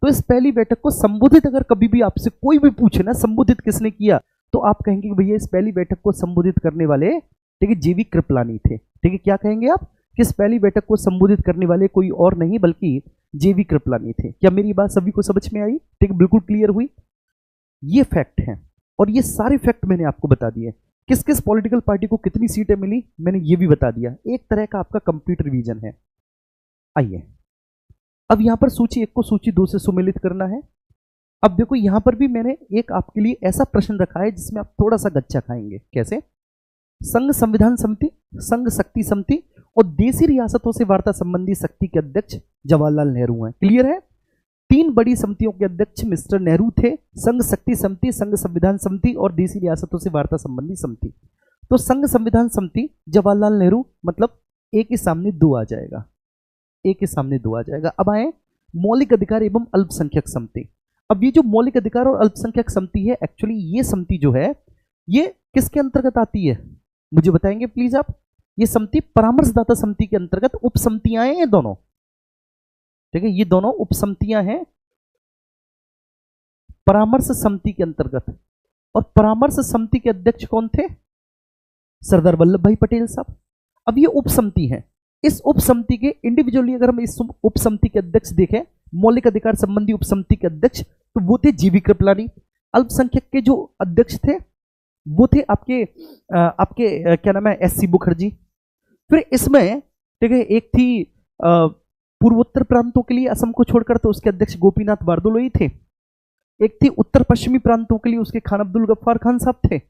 A: तो इस पहली बैठक को संबोधित अगर कभी भी आपसे कोई भी पूछे ना संबोधित किसने किया, तो आप कहेंगे कि भैया इस पहली बैठक को संबोधित करने वाले ठीक है जेवी कृपलानी थे। ठीक है, क्या कहेंगे आप कि इस पहली बैठक को संबोधित करने वाले कोई और नहीं बल्कि जेवी कृपलानी थे। क्या मेरी बात सभी को समझ में आई? ठीक है, बिल्कुल क्लियर हुई? ये फैक्ट है, और ये सारे फैक्ट मैंने आपको बता दिए। किस किस पॉलिटिकल पार्टी को कितनी सीटें मिली मैंने ये भी बता दिया। एक तरह का आपका कंप्लीट रिवीजन है। आइए अब यहां पर सूची 1 को सूची 2 से सुमेलित करना है। अब देखो यहां पर भी मैंने एक आपके लिए ऐसा प्रश्न रखा है जिसमें आप थोड़ा सा गच्चा खाएंगे। कैसे? संघ संविधान समिति, संघ शक्ति समिति और देशी रियासतों से वार्ता संबंधी शक्ति के अध्यक्ष जवाहरलाल नेहरू हैं। क्लियर है? 3 बड़ी समितियों के अध्यक्ष मिस्टर नेहरू थे, संघ शक्ति समिति, संघ संविधान समिति और देशी रियासतों से वार्ता संबंधी समिति। तो संघ संविधान समिति जवाहरलाल नेहरू, मतलब एक के सामने 2 आ जाएगा, एक के सामने 2 आ जाएगा। अब आए मौलिक अधिकार एवं अल्पसंख्यक समिति। अब ये जो मौलिक अधिकार और अल्पसंख्यक समिति है, एक्चुअली ये समिति जो है ये किसके अंतर्गत आती है मुझे बताएंगे प्लीज आप? ये समिति परामर्शदाता समिति के अंतर्गत उप समितियां हैं ये दोनों। ठीक है, ये दोनों उप समितियां हैं परामर्श समिति के अंतर्गत। और परामर्श समिति के अध्यक्ष कौन थे? सरदार वल्लभ भाई पटेल साहब। अब ये उप समिति है, इस उप समिति के इंडिविजुअली अगर हम इस उप समिति के अध्यक्ष देखें, मौलिक अधिकार संबंधी उप समिति के अध्यक्ष तो वो थे जीवी कृपलानी। अल्पसंख्यक के जो अध्यक्ष थे वो थे आपके क्या नाम है, एस सी मुखर्जी। फिर इसमें ठीक है एक थी पूर्वोत्तर प्रांतों के लिए असम को छोड़कर, तो उसके अध्यक्ष गोपीनाथ बारदोलोई थे। एक थी उत्तर पश्चिमी प्रांतों के लिए, उसके खान अब्दुल गफ्फार खान साहब थे।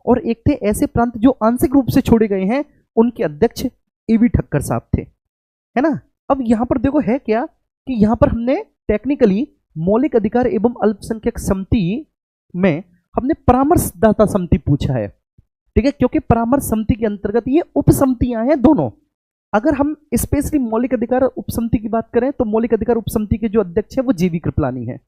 A: और एक थे ऐसे प्रांत जो आंशिक रूप से छोड़े गए हैं, उनके अध्यक्ष एवी ठक्कर साहब थे, है ना। अब यहां पर देखो है क्या कि यहां पर हमने टेक्निकली मौलिक अधिकार एवं अल्पसंख्यक समिति में हमने परामर्शदाता समिति पूछा है। ठीक है, क्योंकि परामर्श समिति के अंतर्गत ये उप समितियां हैं दोनों। अगर हम स्पेशली मौलिक अधिकार उप समिति की बात करें तो मौलिक अधिकार उप समिति के जो अध्यक्ष है वो जेवी कृपलानी है।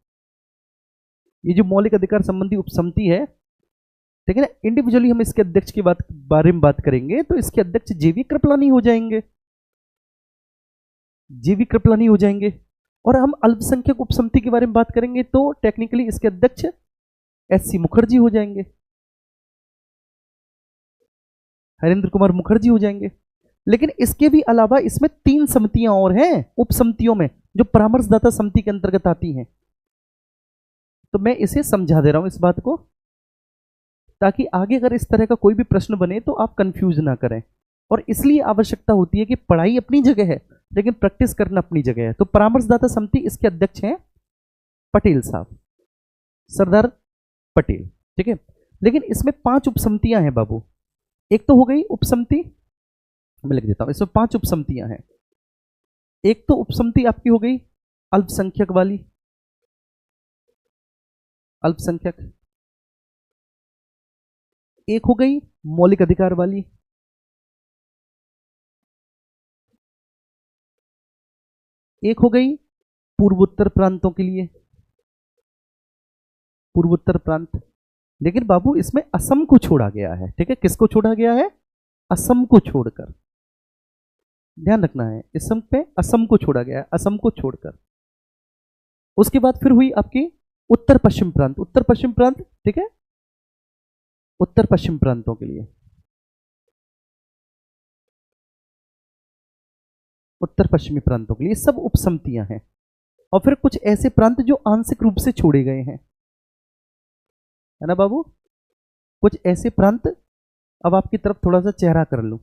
A: ये जो मौलिक अधिकार संबंधी उप समिति है, ठीक है ना, इंडिविजुअली हम इसके अध्यक्ष की बारे में बात करेंगे तो इसके अध्यक्ष जेवी कृपलानी हो जाएंगे, जेवी कृपलानी हो जाएंगे। और हम अल्पसंख्यक उप समिति के बारे में बात करेंगे तो टेक्निकली इसके अध्यक्ष एस सी मुखर्जी हो जाएंगे, हरेंद्र कुमार मुखर्जी हो जाएंगे। लेकिन इसके भी अलावा इसमें 3 समितियां और हैं उप समितियों में जो परामर्शदाता समिति के अंतर्गत आती हैं। तो मैं इसे समझा दे रहा हूं इस बात को, ताकि आगे अगर इस तरह का कोई भी प्रश्न बने तो आप कंफ्यूज ना करें। और इसलिए आवश्यकता होती है कि पढ़ाई अपनी जगह है लेकिन प्रैक्टिस करना अपनी जगह है। तो परामर्शदाता समिति इसके अध्यक्ष हैं पटेल साहब, सरदार पटेल। ठीक है, लेकिन इसमें 5 उप समितियां हैं बाबू। एक तो हो गई उप समिति, मैं लिख देता हूं, इसमें 5 उप समितियां हैं। एक तो उप समिति आपकी हो गई अल्पसंख्यक वाली, अल्पसंख्यक। एक हो गई मौलिक अधिकार वाली, एक हो गई पूर्वोत्तर प्रांतों के लिए, पूर्वोत्तर प्रांत। लेकिन बाबू इसमें असम को छोड़ा गया है। ठीक है, किसको छोड़ा गया है? असम को छोड़कर, ध्यान रखना है इस समय पे असम को छोड़ा गया है, असम को छोड़कर। उसके बाद फिर हुई आपकी उत्तर पश्चिम प्रांत, उत्तर पश्चिम प्रांत। ठीक है, उत्तर पश्चिम प्रांतों के लिए, उत्तर पश्चिमी प्रांतों के लिए सब उप समितियां हैं। और फिर कुछ ऐसे प्रांत जो आंशिक रूप से छोड़े गए हैं, है ना बाबू, कुछ ऐसे प्रांत। अब आपकी तरफ थोड़ा सा चेहरा कर लूं,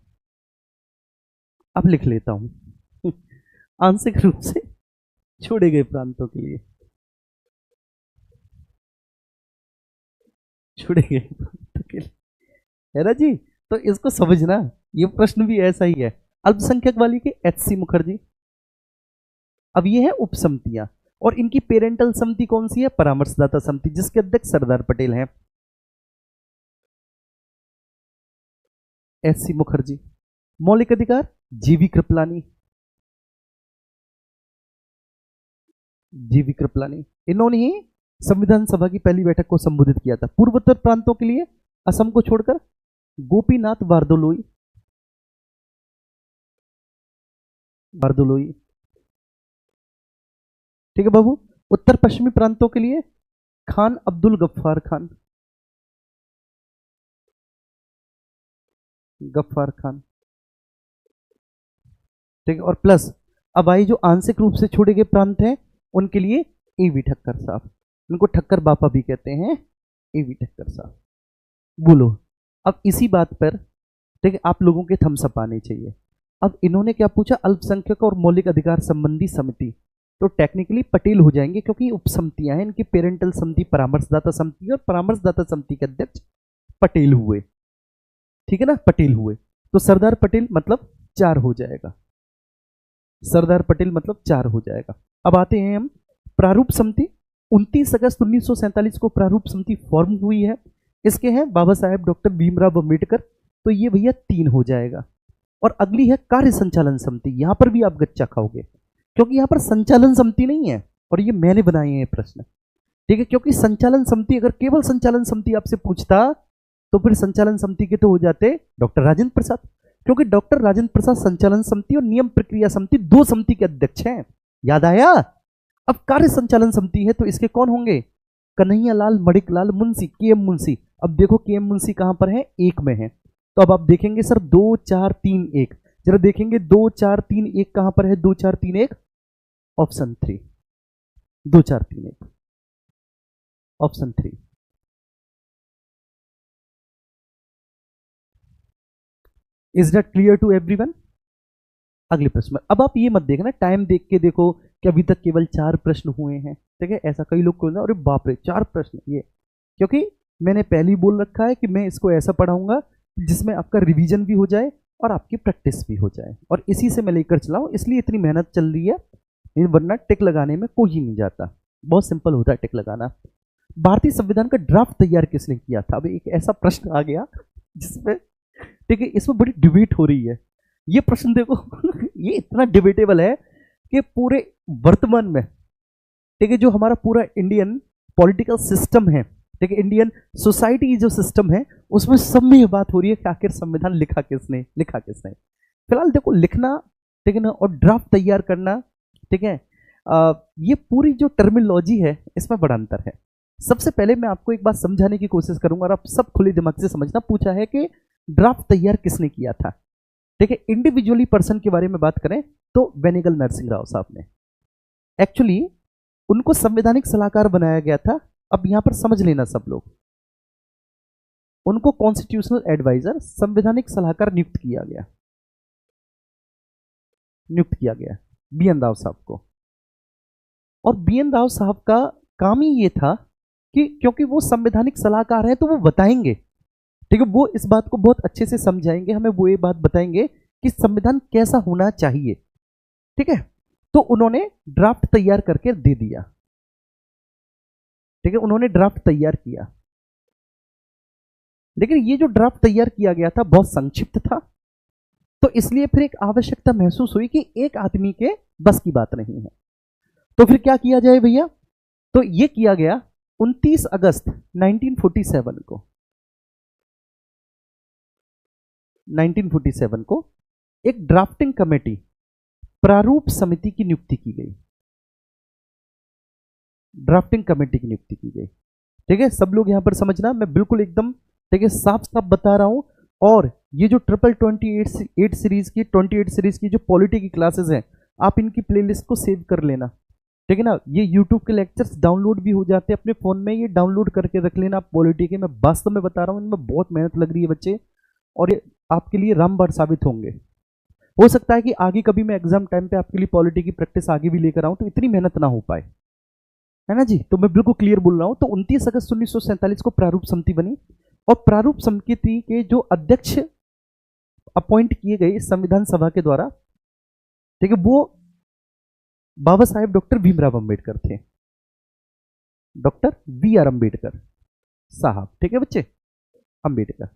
A: अब लिख लेता हूं आंशिक रूप से छोड़े गए प्रांतों के लिए, छोड़े गए प्रांतों के लिए, है ना जी। तो इसको समझना, ये प्रश्न भी ऐसा ही है। अल्पसंख्यक वाली के एच सी मुखर्जी। अब ये है उप समितियां। और इनकी पेरेंटल समिति कौन सी है? परामर्शदाता समिति, जिसके अध्यक्ष सरदार पटेल हैं। S C Mukherjee. मौलिक अधिकार जीवी कृपलानी, जीवी कृपलानी, इन्होंने ही संविधान सभा की पहली बैठक को संबोधित किया था। पूर्वोत्तर प्रांतों के लिए असम को छोड़कर गोपीनाथ बारदोलोई, बारदोलोई, ठीक है बाबू। उत्तर पश्चिमी प्रांतों के लिए खान अब्दुल गफ्फार खान, गफ्फार खान, ठीक है। और प्लस अब आई जो आंशिक रूप से छोड़े गए प्रांत हैं उनके लिए एवी ठक्कर साहब, इनको ठक्कर बापा भी कहते हैं, एवी ठक्कर साहब। बोलो अब इसी बात पर, ठीक है, आप लोगों के थम्स अप आने चाहिए। अब इन्होंने क्या पूछा? अल्पसंख्यक और मौलिक अधिकार संबंधी समिति, तो टेक्निकली पटेल हो जाएंगे क्योंकि उपसमितियां हैं इनकी। पेरेंटल समिति, परामर्शदाता समिति, और परामर्शदाता समिति के अध्यक्ष पटेल हुए, ठीक है ना, पटेल हुए। तो सरदार पटेल मतलब 4 हो जाएगा, सरदार पटेल मतलब 4 हो जाएगा। अब आते हैं हम प्रारूप समिति। 29 अगस्त 1947 को प्रारूप समिति फॉर्म हुई है। इसके हैं बाबा साहेब डॉक्टर भीमराव अंबेडकर, तो ये भैया 3 हो जाएगा। और अगली है कार्य संचालन समिति, यहां पर भी आप गच्चा खाओगे क्योंकि यहां पर संचालन समिति नहीं है, और ये मैंने बनाए हैं प्रश्न, ठीक है। क्योंकि संचालन समिति, अगर केवल संचालन समिति आपसे पूछता तो फिर संचालन समिति के तो हो जाते डॉक्टर राजेंद्र प्रसाद, क्योंकि डॉक्टर राजेंद्र प्रसाद संचालन समिति और नियम प्रक्रिया समिति 2 समिति के अध्यक्ष हैं। याद आया? अब कार्य संचालन समिति है तो इसके कौन होंगे? कन्हैयालाल मणिकलाल मुंशी, के एम मुंशी। अब देखो के एम मुंशी कहां पर है? 1 में है। तो अब आप देखेंगे सर 2 4 3 1, जरा देखेंगे 2 4 3 1 कहां पर है? 2 4 3 1 option 3, 2 4 3 1 option 3। Is that clear to everyone? अगले प्रश्न में अब आप ये मत देखना, टाइम देख के देखो कि अभी तक केवल 4 प्रश्न हुए हैं, ठीक है। ऐसा कई लोग को, अरे बाप रे 4 प्रश्न, ये क्योंकि मैंने पहले ही बोल रखा है कि मैं इसको ऐसा पढ़ाऊंगा जिसमें आपका रिवीजन भी हो जाए और आपकी प्रैक्टिस भी हो जाए, और इसी से मैं लेकर चला हूं, इसलिए इतनी मेहनत चल रही है। वरना टिक लगाने में कोई नहीं जाता, बहुत सिंपल होता है टिक लगाना। भारतीय संविधान का ड्राफ्ट तैयार किसने किया था? अब एक ऐसा प्रश्न आ गया जिसमें, ठीक है, इसमें बड़ी डिबेट हो रही है। ये प्रश्न देखो ये इतना डिबेटेबल है कि पूरे वर्तमान में, ठीक है, जो हमारा पूरा इंडियन पॉलिटिकल सिस्टम है, ठीक है, इंडियन सोसाइटी जो सिस्टम है, उसमें सब में ये बात हो रही है कि आखिर संविधान लिखा किसने, लिखा किसने। फिलहाल देखो लिखना, ठीक है ना, और ड्राफ्ट तैयार करना, ठीक है, ये पूरी जो टर्मिनोलॉजी है इसमें बड़ा अंतर है। सबसे पहले मैं आपको एक बात समझाने की कोशिश करूंगा और आप सब खुले दिमाग से समझना। पूछा है कि ड्राफ्ट तैयार किसने किया था, ठीक है। इंडिविजुअली पर्सन के बारे में बात करें तो वेनेगल नरसिंह राव साहब ने, एक्चुअली उनको संवैधानिक सलाहकार बनाया गया था। अब यहां पर समझ लेना सब लोग, उनको कॉन्स्टिट्यूशनल एडवाइजर, संवैधानिक सलाहकार नियुक्त किया गया, नियुक्त किया गया बी एन राव साहब को। और बी एन राव साहब का काम ही ये था कि क्योंकि वो संवैधानिक सलाहकार हैं तो वो बताएंगे, ठीक है, वो इस बात को बहुत अच्छे से समझाएंगे हमें, वो ये बात बताएंगे कि संविधान कैसा होना चाहिए, ठीक है। तो उन्होंने ड्राफ्ट तैयार करके दे दिया, ठीक है, उन्होंने ड्राफ्ट तैयार किया। लेकिन ये जो ड्राफ्ट तैयार किया गया था बहुत संक्षिप्त था, तो इसलिए फिर एक आवश्यकता महसूस हुई कि एक आदमी के बस की बात नहीं है, तो फिर क्या किया जाए भैया? तो ये किया गया 29 अगस्त 1947 को, 1947 को एक ड्राफ्टिंग कमेटी, प्रारूप समिति की नियुक्ति की गई, ड्राफ्टिंग कमेटी की नियुक्ति की गई, ठीक है। सब लोग यहां पर समझना, मैं बिल्कुल एकदम, ठीक है, साफ साफ बता रहा हूं। और ये जो 28 सीरीज की जो पॉलिटी की क्लासेस हैं, आप इनकी प्लेलिस्ट को सेव कर लेना, ठीक है ना। ये यूट्यूब के लेक्चर्स डाउनलोड भी हो जाते हैं अपने फोन में, ये डाउनलोड करके रख लेना आप पॉलिटी के। मैं वास्तव में बता रहा हूं, इनमें बहुत मेहनत लग रही है बच्चे, और ये आपके लिए रामबाण साबित होंगे। हो सकता है कि आगे कभी मैं एग्जाम टाइम पे आपके लिए पॉलिटी की प्रैक्टिस आगे भी लेकर आऊं तो इतनी मेहनत ना हो पाए, है ना जी। तो मैं बिल्कुल क्लियर बोल रहा हूं। तो 29 अगस्त 1947 को प्रारूप समिति बनी, और प्रारूप समिति के जो अध्यक्ष अपॉइंट किए गए संविधान सभा के द्वारा, ठीक है, वो बाबा साहेब डॉक्टर भीमराव अंबेडकर थे, डॉक्टर बी आर अंबेडकर साहब, ठीक है बच्चे, अंबेडकर।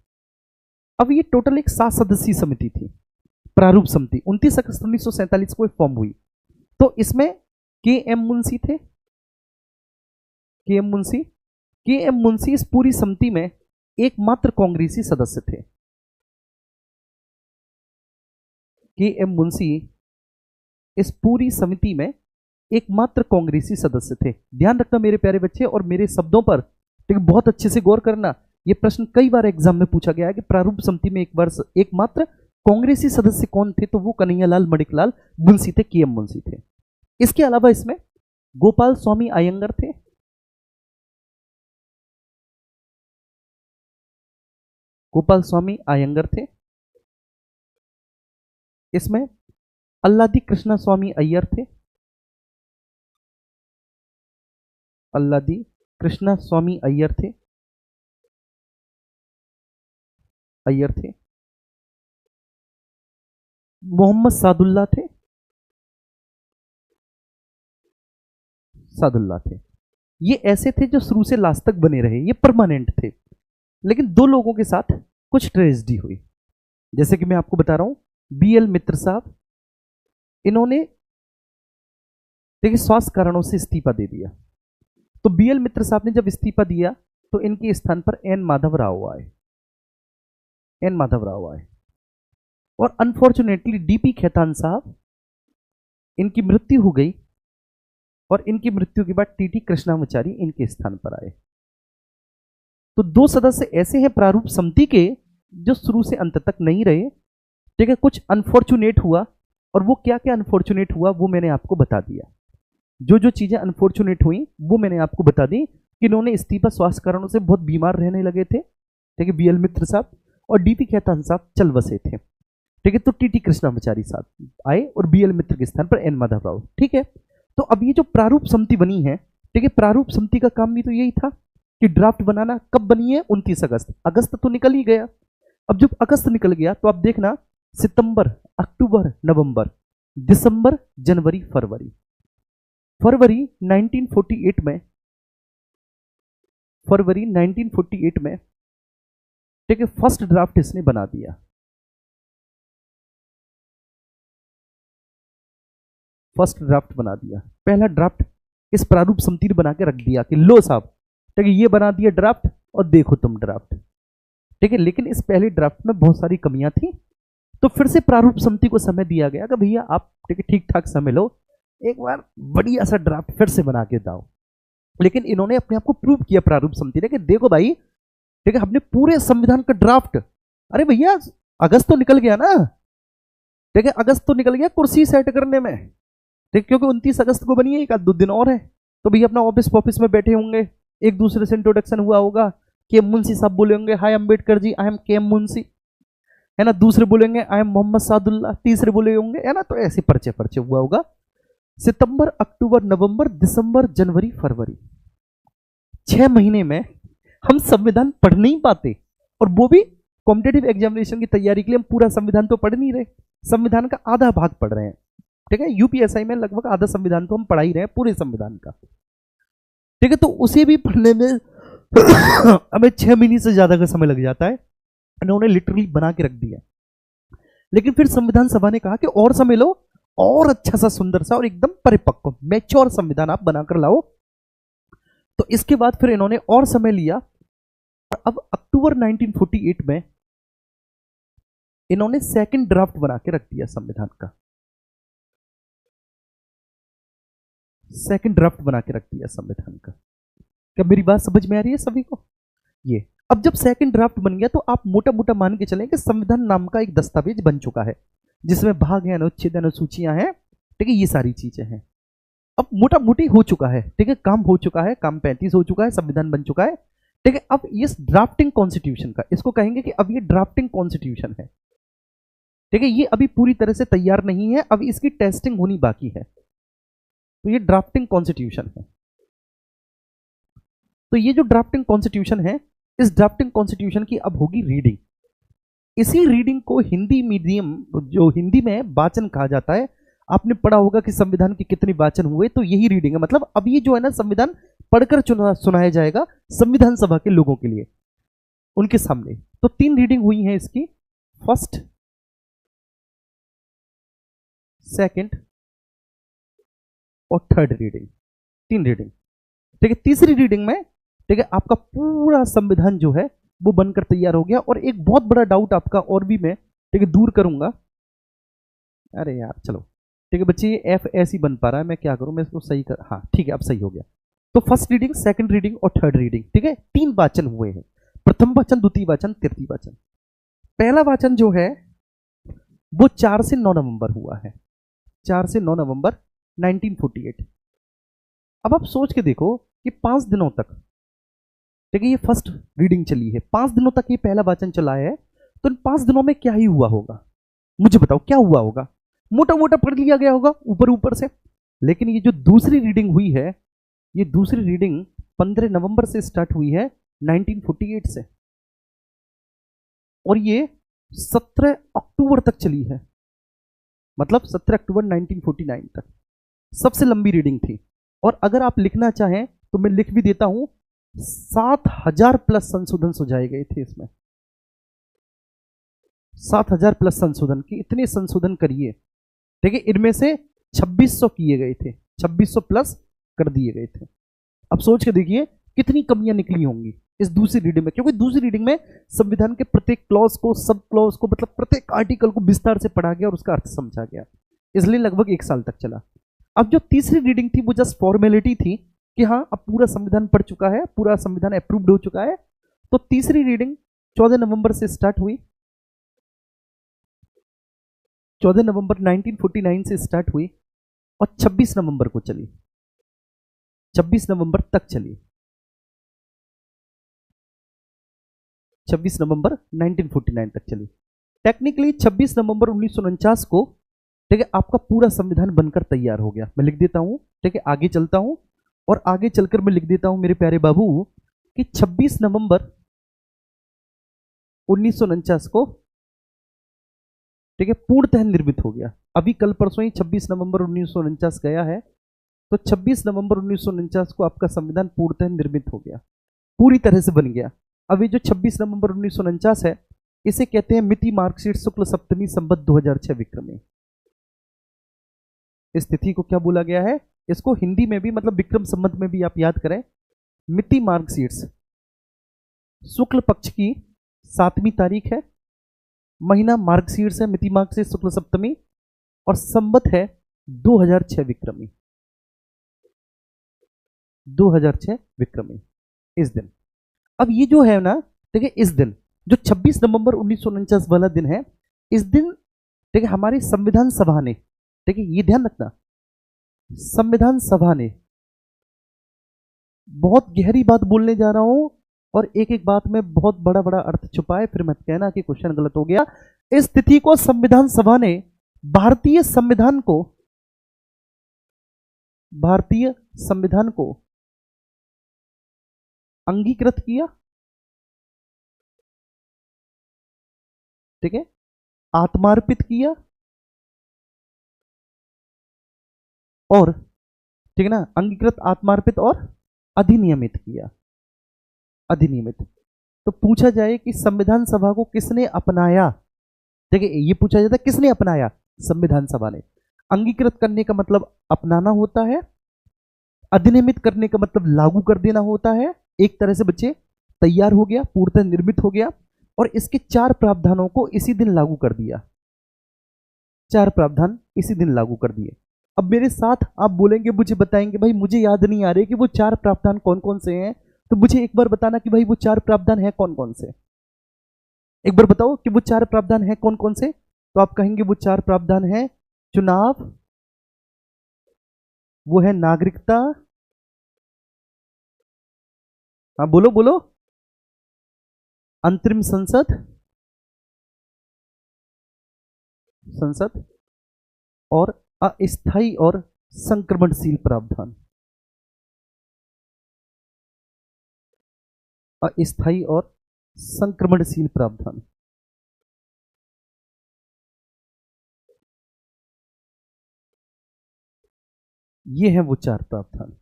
A: अब ये टोटल एक 7 सदस्यीय समिति थी, प्रारूप समिति, 29 अगस्त 1947 को फॉर्म हुई। तो इसमें के एम मुंशी थे, के एम मुंशी, के एम मुंशी इस पूरी समिति में एकमात्र कांग्रेसी सदस्य थे। के एम मुंशी इस पूरी समिति में एकमात्र कांग्रेसी सदस्य थे। ध्यान रखना मेरे प्यारे बच्चे, और मेरे शब्दों पर ठीक बहुत अच्छे से गौर करना। यह प्रश्न कई बार एग्जाम में पूछा गया है कि प्रारूप समिति में एकमात्र कांग्रेसी सदस्य कौन थे, तो वो कन्हैयालाल मणिकलाल मुंशी थे, के एम मुंशी थे। इसके अलावा इसमें गोपाल स्वामी अयंगर थे, गोपाल स्वामी अयंगर थे। इसमें अल्लादी कृष्णा स्वामी अय्यर थे, अल्लादी कृष्णा स्वामी अय्यर थे, अय्यर थे। मोहम्मद सादुल्ला थे, सादुल्ला थे। ये ऐसे थे जो शुरू से लास्ट तक बने रहे, ये परमानेंट थे। लेकिन दो लोगों के साथ कुछ ट्रेजेडी हुई, जैसे कि मैं आपको बता रहा हूं, बी एल मित्र साहब, इन्होंने देखिए स्वास्थ्य कारणों से इस्तीफा दे दिया। तो बी एल मित्र साहब ने जब इस्तीफा दिया तो इनके स्थान पर एन माधव राव आए, एन माधव राव आए। और अनफॉर्चुनेटली डीपी खेतान साहब, इनकी मृत्यु हो गई, और इनकी मृत्यु के बाद टीटी कृष्णामाचारी इनके स्थान पर आए। तो दो सदस्य ऐसे हैं प्रारूप समिति के जो शुरू से अंत तक नहीं रहे, ठीक है। कुछ अनफॉर्चुनेट हुआ, और वो क्या क्या अनफॉर्चुनेट हुआ वो मैंने आपको बता दिया। जो जो चीजें अनफॉर्चुनेट हुई वो मैंने आपको बता दी कि इन्होंने इस्तीफा स्वास्थ्य कारणों से बहुत बीमार रहने लगे थे, ठीक है। बीएल मित्र साहब और डीपी खेतान साहब चल बसे थे, ठीक है। तो टीटी कृष्णामाचारी साहब आए और बीएल मित्र के स्थान पर एन माधव राव, ठीक है। तो अब ये जो प्रारूप समिति बनी है, ठीक है, प्रारूप समिति का काम भी तो यही था कि ड्राफ्ट बनाना। कब बनी है? 29 अगस्त। अगस्त तो निकल ही गया। अब जब अगस्त निकल गया तो आप देखना सितंबर, अक्टूबर, नवंबर, दिसंबर, जनवरी, फरवरी। फरवरी 1948 में, फरवरी 1948 में, ठीक है, फर्स्ट ड्राफ्ट इसने बना दिया। फर्स्ट ड्राफ्ट बना दिया, पहला ड्राफ्ट इस प्रारूप समिति ने बना के रख दिया कि लो साहब, ठीक है, ये बना दिया ड्राफ्ट और देखो तुम ड्राफ्ट, ठीक है। लेकिन इस पहले ड्राफ्ट में बहुत सारी कमियां थी, तो फिर से प्रारूप समिति को समय दिया गया कि भैया आप ठीक है ठीक ठाक समय लो, एक बार बढ़िया सा ड्राफ्ट फिर से बना के दाओ। लेकिन इन्होंने अपने आप को प्रूव किया प्रारूप समिति ने कि देखो भाई, ठीक है, हमने पूरे संविधान का ड्राफ्ट, अरे भैया अगस्त तो निकल गया ना, ठीक है, अगस्त तो निकल गया कुर्सी सेट करने में, ठीक, क्योंकि 29 अगस्त को बनी है, एक आध दो दिन और है। तो भैया अपना ऑफिस में बैठे होंगे, एक दूसरे से इंट्रोडक्शन हुआ होगा, के एम मुंशी साहब बोले होंगे हाय अंबेडकर जी, आई एम के एम मुंशी, है ना। दूसरे बोलेंगे आई एम मोहम्मद सादुल्ला, तीसरे बोले होंगे, है ना। तो ऐसे परिचय हुआ होगा। सितंबर, अक्टूबर, नवंबर, दिसंबर, जनवरी, फरवरी, 6 महीने में हम संविधान पढ़ नहीं पाते, और वो भी कॉम्पिटेटिव एग्जामिनेशन की तैयारी के लिए हम पूरा संविधान तो पढ़ नहीं रहे, संविधान का आधा भाग पढ़ रहे हैं, ठीक है। यूपीएसआई में लगभग आधा संविधान तो हम पढ़ा ही रहे हैं, पूरे संविधान का, ठीक है। तो उसे भी पढ़ने में हमें 6 महीने से ज्यादा का समय लग जाता है। इन्होंने लिटरली बना के रख दिया। लेकिन फिर संविधान सभा ने कहा कि और समय लो, और अच्छा सा सुंदर सा और एकदम परिपक्व मैच्योर संविधान आप बनाकर लाओ। तो इसके बाद फिर इन्होंने और समय लिया, और अब अक्टूबर 1948 में इन्होंने सेकंड ड्राफ्ट बना के रख दिया संविधान का, सेकंड ड्राफ्ट बना के रख दिया संविधान का। क्या मेरी बात समझ में आ रही है सभी को? ये अब जब सेकंड ड्राफ्ट बन गया तो आप मोटा मोटा मान के चलें कि संविधान नाम का एक दस्तावेज बन चुका है, जिसमें भाग है, अनुच्छेद, अनुसूचियां हैं, ठीक है, ये सारी चीजें हैं। अब मोटा मोटी हो चुका है, ठीक है, काम हो चुका है, काम 35 हो चुका है, संविधान बन चुका है, ठीक है। अब ये ड्राफ्टिंग कॉन्स्टिट्यूशन का, इसको कहेंगे कि अब ये ड्राफ्टिंग कॉन्स्टिट्यूशन है, ठीक है। ये अभी पूरी तरह से तैयार नहीं है, अब इसकी टेस्टिंग होनी बाकी है। तो ये ड्राफ्टिंग कॉन्स्टिट्यूशन है। तो ये जो ड्राफ्टिंग कॉन्स्टिट्यूशन है, इस ड्राफ्टिंग कॉन्स्टिट्यूशन की अब होगी रीडिंग। इसी रीडिंग को हिंदी मीडियम, जो हिंदी में वाचन कहा जाता है, आपने पढ़ा होगा कि संविधान के कितने वाचन हुए, तो यही रीडिंग है। मतलब अब ये जो है ना, संविधान पढ़कर सुनाया जाएगा संविधान सभा के लोगों के लिए, उनके सामने। तो 3 रीडिंग हुई हैं इसकी, फर्स्ट, सेकंड और थर्ड रीडिंग, 3 रीडिंग। ठीक है, तीसरी रीडिंग में ठीक है आपका पूरा संविधान जो है वो बनकर तैयार हो गया। और एक बहुत बड़ा डाउट आपका और भी मैं ठीक है दूर करूंगा। अरे यार चलो ठीक है बच्चे, ये एफ ऐसे ही बन पा रहा है, मैं क्या करूं, मैं इसको सही कर, हाँ ठीक है अब सही हो गया। तो फर्स्ट रीडिंग, सेकंड रीडिंग और थर्ड रीडिंग, ठीक है 3 वाचन हुए हैं, प्रथम वाचन, द्वितीय वाचन, तृतीय वाचन। पहला वाचन जो है वो 4 से 9 नवंबर हुआ है, 4 से 9 नवंबर 1948। अब आप सोच के देखो कि 5 दिनों तक ठीक है ये फर्स्ट रीडिंग चली है, 5 दिनों तक ये पहला वाचन चला है। तो इन 5 दिनों में क्या ही हुआ होगा, मुझे बताओ क्या हुआ होगा। मोटा मोटा पढ़ लिया गया होगा ऊपर ऊपर से। लेकिन ये जो दूसरी रीडिंग हुई है, ये दूसरी रीडिंग 15 नवंबर से स्टार्ट हुई है 1948 से, और ये 17 अक्टूबर तक चली है, मतलब 17 अक्टूबर 1949 तक सबसे लंबी रीडिंग थी। और अगर आप लिखना चाहें तो मैं लिख भी देता हूं, 7,000 प्लस संशोधन सुझाए गए थे इसमें, 7,000 प्लस संशोधन की, इतने संशोधन करिए ठीक है। इनमें से 2600 किए गए थे, 2600 प्लस कर दिए गए थे। अब सोच के देखिए कितनी कमियां निकली होंगी इस दूसरी रीडिंग में, क्योंकि दूसरी रीडिंग में संविधान के प्रत्येक क्लॉज को, सब क्लॉज को, मतलब प्रत्येक आर्टिकल को विस्तार से पढ़ा गया और उसका अर्थ समझा गया, इसलिए लगभग 1 साल तक चला। अब जो तीसरी रीडिंग थी वो जस्ट फॉर्मेलिटी थी कि हाँ अब पूरा संविधान पढ़ चुका है, पूरा संविधान अप्रूव्ड हो चुका है। तो तीसरी रीडिंग 14 नवंबर से स्टार्ट हुई, 14 नवंबर 1949 से स्टार्ट हुई और 26 नवंबर को चली, 26 नवंबर तक चली, 26 नवंबर 1949 तक चली। टेक्निकली 26 नवंबर 1949 को ठीक है आपका पूरा संविधान बनकर तैयार हो गया। मैं लिख देता हूं ठीक है, आगे चलता हूं और आगे चलकर मैं लिख देता हूं मेरे प्यारे बाबू कि 26 नवंबर 1949 को ठीक है पूर्णतः निर्मित हो गया। अभी कल परसों ही 26 नवंबर 1949 गया है, तो 26 नवंबर 1949 को आपका संविधान पूर्णतः निर्मित हो गया, पूरी तरह से बन गया। अभी जो 26 नवंबर 1949 है, इसे कहते हैं मिति मार्कशीट शुक्ल सप्तमी संवत 2006 विक्रमी। इस तिथि को क्या बोला गया है, इसको हिंदी में भी मतलब विक्रम संवत में भी आप याद करें, मिति मार्कशीट्स, शुक्ल पक्ष की 7वीं तारीख है, महीना मार्गशीर्ष है, मिति मार्गशीर्ष शुक्ल सप्तमी, और संवत है 2006 विक्रमी, 2006 विक्रमी इस दिन। अब ये जो है ना ठीक है, इस दिन जो 26 नवंबर 1949 वाला दिन है, इस दिन ठीक है हमारी संविधान सभा ने ठीक है, ये ध्यान रखना, संविधान सभा ने, बहुत गहरी बात बोलने जा रहा हूं और एक एक बात में बहुत बड़ा बड़ा अर्थ छुपा है, फिर मत कहना कि क्वेश्चन गलत हो गया। इस तिथि को संविधान सभा ने भारतीय संविधान को, भारतीय संविधान को अंगीकृत किया, ठीक है, आत्मार्पित किया और ठीक है ना, अंगीकृत, आत्मार्पित और अधिनियमित किया, अधिनियमित। तो पूछा जाए कि संविधान सभा को किसने अपनाया, देखिए ये पूछा जाता है किसने अपनाया, संविधान सभा ने। अंगीकृत करने का मतलब अपनाना होता है, अधिनियमित करने का मतलब लागू कर देना होता है। एक तरह से बच्चे तैयार हो गया, पूर्णतः निर्मित हो गया, और इसके 4 प्रावधानों को इसी दिन लागू कर दिया, 4 प्रावधान इसी दिन लागू कर दिए। अब मेरे साथ आप बोलेंगे, मुझे बताएंगे भाई मुझे याद नहीं आ रहे कि वो 4 प्रावधान कौन कौन से हैं, तो मुझे एक बार बताना कि भाई वो 4 प्रावधान है कौन कौन से, एक बार बताओ कि वो 4 प्रावधान है कौन कौन से। तो आप कहेंगे वो 4 प्रावधान है चुनाव, वो है नागरिकता, हाँ बोलो बोलो, अंतरिम संसद, संसद, और अस्थायी और संक्रमणशील प्रावधान, अस्थायी और संक्रमणशील प्रावधान। ये है वो चार प्रावधान।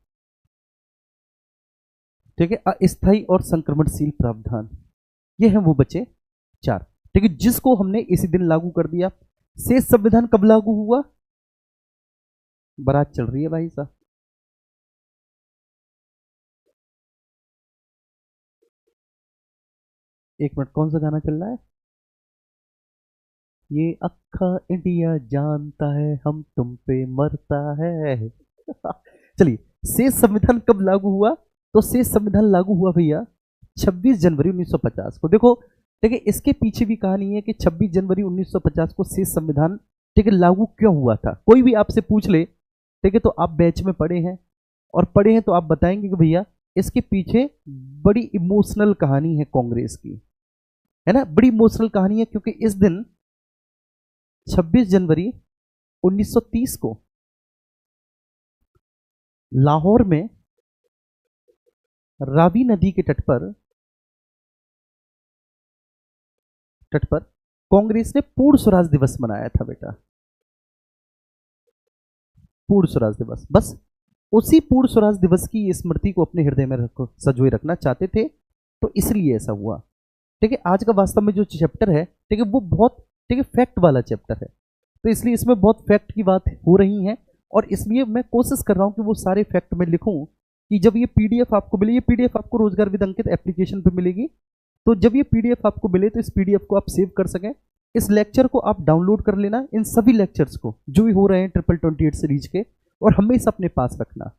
A: ठीक है, अस्थायी और संक्रमणशील प्रावधान, ये है वो बचे चार। ठीक है, जिसको हमने इसी दिन लागू कर दिया। शेष संविधान कब लागू हुआ? बारात चल रही है भाई साहब। एक मिनट, कौन सा गाना चल रहा है? ये अक्खा इंडिया जानता है हम तुम पे मरता है। चलिए, शेष संविधान कब लागू हुआ? तो शेष संविधान लागू हुआ भैया 26 जनवरी 1950 को। देखो, देखिए इसके पीछे भी कहानी है कि 26 जनवरी 1950 को शेष संविधान, ठीक है, लागू क्यों हुआ था। कोई भी आपसे पूछ ले, ठीक है, तो आप बैच में पढ़े हैं और पढ़े हैं तो आप बताएंगे कि भैया इसके पीछे बड़ी इमोशनल कहानी है कांग्रेस की, है ना, बड़ी इमोशनल कहानी है। क्योंकि इस दिन 26 जनवरी 1930 को लाहौर में रावी नदी के तट पर कांग्रेस ने पूर्ण स्वराज दिवस मनाया था बेटा। पूर्ण स्वराज दिवस, बस उसी पूर्ण स्वराज दिवस की स्मृति को अपने हृदय में रखो, सजोए रखना चाहते थे, तो इसलिए ऐसा हुआ। ठीक है, आज का वास्तव में जो चैप्टर है, ठीक है, वो बहुत, ठीक है, फैक्ट वाला चैप्टर है, तो इसलिए इसमें बहुत फैक्ट की बात हो रही है। और इसलिए मैं कोशिश कर रहा हूं कि वो सारे फैक्ट में लिखूं कि जब ये पीडीएफ आपको मिले, ये पीडीएफ आपको रोजगार विद अंकित एप्लीकेशन पे मिलेगी, तो जब ये पीडीएफ आपको मिले तो इस पीडीएफ को आप सेव कर सकें, इस लेक्चर को आप डाउनलोड कर लेना, इन सभी लेक्चर्स को जो भी हो रहे हैं 2828 सीरीज के, और हमेशा अपने पास रखना,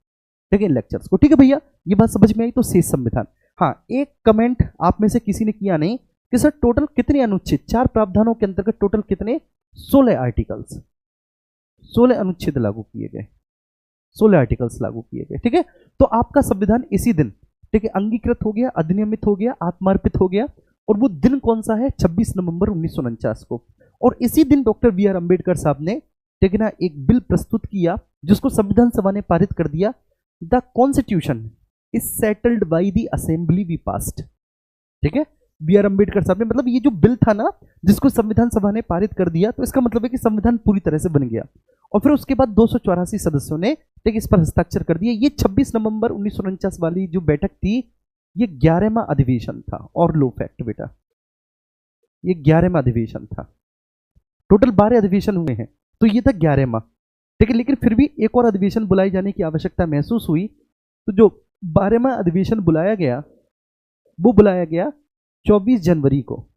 A: ठीक है, लेक्चर्स को। ठीक है भैया, ये बात समझ में आई। तो शेष संविधान, हाँ, एक कमेंट आप में से किसी ने किया नहीं कि सर टोटल कितने अनुच्छेद, चार प्रावधानों के अंतर्गत टोटल कितने, 16 आर्टिकल्स, 16 अनुच्छेद लागू किए गए, 16 आर्टिकल्स लागू किए गए। ठीक है, तो आपका संविधान इसी दिन, ठीक है, अंगीकृत हो गया, अधिनियमित हो गया, आत्मार्पित हो गया। और वो दिन कौन सा है? 26 नवंबर 1949 को। और इसी दिन डॉक्टर बी आर अम्बेडकर साहब ने, ठीक है ना, एक बिल प्रस्तुत किया जिसको संविधान सभा ने पारित कर दिया। The constitution is settled by the assembly we passed. ठीक है, बी आर अम्बेडकर साहब ने, मतलब ये जो बिल था ना जिसको संविधान सभा ने पारित कर दिया, तो इसका मतलब है कि संविधान पूरी तरह से बन गया। और फिर उसके बाद 284 सदस्यों ने, ठीक, इस पर हस्ताक्षर कर दिया। ये 26 नवंबर 1949 वाली जो बैठक थी, ये 11वां अधिवेशन था। और लो फैक्ट बेटा, ये 11वां अधिवेशन था। टोटल 12 अधिवेशन हुए हैं, तो ये था 11वां। ठीक है, लेकिन फिर भी एक और अधिवेशन बुलाए जाने की आवश्यकता महसूस हुई, तो जो 12वां अधिवेशन बुलाया गया, वो बुलाया गया 24 जनवरी को,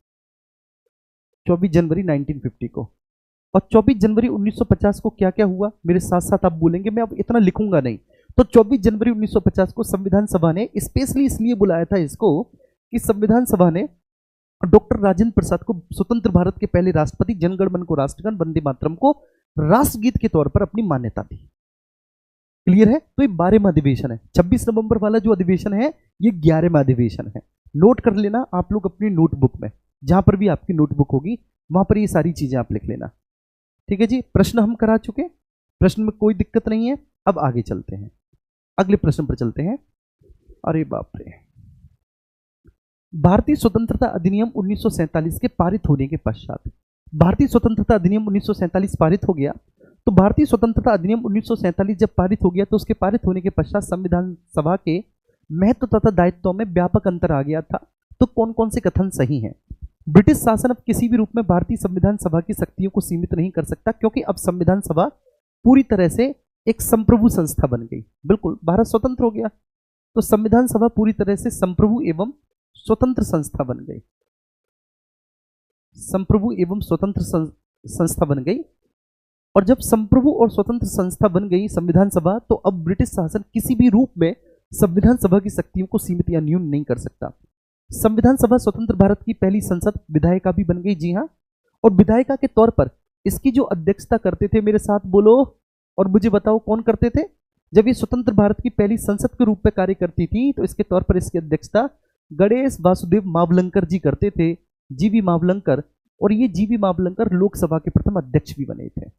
A: 24 जनवरी 1950 को। और 24 जनवरी 1950 को क्या क्या हुआ, मेरे साथ साथ आप बोलेंगे, मैं अब इतना लिखूंगा नहीं। तो 24 जनवरी 1950 को संविधान सभा ने स्पेशली इसलिए बुलाया था इसको कि संविधान सभा ने डॉक्टर राजेंद्र प्रसाद को स्वतंत्र भारत के पहले राष्ट्रपति, जनगण मन को राष्ट्रगान, वंदे मातरम को राष्ट्रगीत के तौर पर अपनी मान्यता दी। क्लियर है? तो ये 12वां अधिवेशन है। 26 नवंबर वाला जो अधिवेशन है, ये 11वां अधिवेशन है। नोट कर लेना आप लोग अपनी नोटबुक में, जहां पर भी आपकी नोटबुक होगी वहां पर ये सारी चीजें आप लिख लेना। ठीक है जी, प्रश्न हम करा चुके, प्रश्न में कोई दिक्कत नहीं है। अब आगे चलते हैं, अगले प्रश्न पर चलते हैं। अरे बाप रे, भारतीय स्वतंत्रता अधिनियम 1947 के पारित होने के पश्चात, भारतीय स्वतंत्रता अधिनियम 1947 पारित हो गया। तो भारतीय स्वतंत्रता अधिनियम 1947 जब पारित हो गया, तो उसके पारित होने के पश्चात संविधान सभा के महत्व तथा दायित्वों में व्यापक अंतर आ गया था। तो कौन कौन से कथन सही हैं? ब्रिटिश शासन अब किसी भी रूप में भारतीय संविधान सभा की शक्तियों को सीमित नहीं कर सकता, क्योंकि अब संविधान सभा पूरी तरह से एक संप्रभु संस्था बन गई। बिल्कुल, भारत स्वतंत्र हो गया तो संविधान सभा पूरी तरह से संप्रभु एवं स्वतंत्र संस्था बन गई, संप्रभु एवं स्वतंत्र संस्था बन गई। और जब संप्रभु और स्वतंत्र संस्था बन गई संविधान सभा, तो अब ब्रिटिश शासन किसी भी रूप में संविधान सभा की शक्तियों को सीमित या न्यून नहीं कर सकता। संविधान सभा स्वतंत्र भारत की पहली संसद, विधायिका भी बन गई, जी हाँ। और विधायिका के तौर पर इसकी जो अध्यक्षता करते थे, मेरे साथ बोलो और मुझे बताओ कौन करते थे? जब ये स्वतंत्र भारत की पहली संसद के रूप में कार्य करती थी, तो इसके तौर पर इसकी अध्यक्षता गणेश वासुदेव मावलंकर जी करते थे, जीवी मावलंकर। और ये जीवी मावलंकर लोकसभा के प्रथम अध्यक्ष भी बने थे।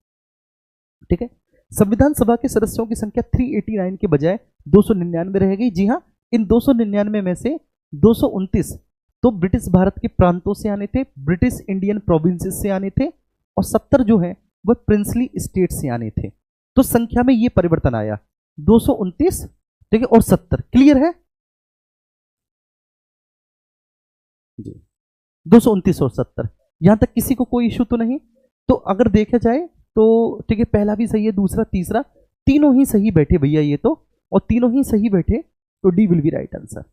A: ठीक है, संविधान सभा के सदस्यों की संख्या 389 के बजाय 299 रह गई, जी हाँ। इन 299 में से 229 तो ब्रिटिश भारत के प्रांतों से आने थे, ब्रिटिश इंडियन प्रोविंसेस से आने थे, और 70 जो है वह प्रिंसली स्टेट से आने थे। तो संख्या में ये परिवर्तन आया। 229, ठीक है, और 70, क्लियर है जी, 229 और 70, यहां तक किसी को कोई इश्यू तो नहीं। तो अगर देखा जाए तो ठीक है, पहला भी सही है, दूसरा तीसरा, तीनों ही सही बैठे भैया ये तो, और तीनों ही सही बैठे, तो D will be right answer.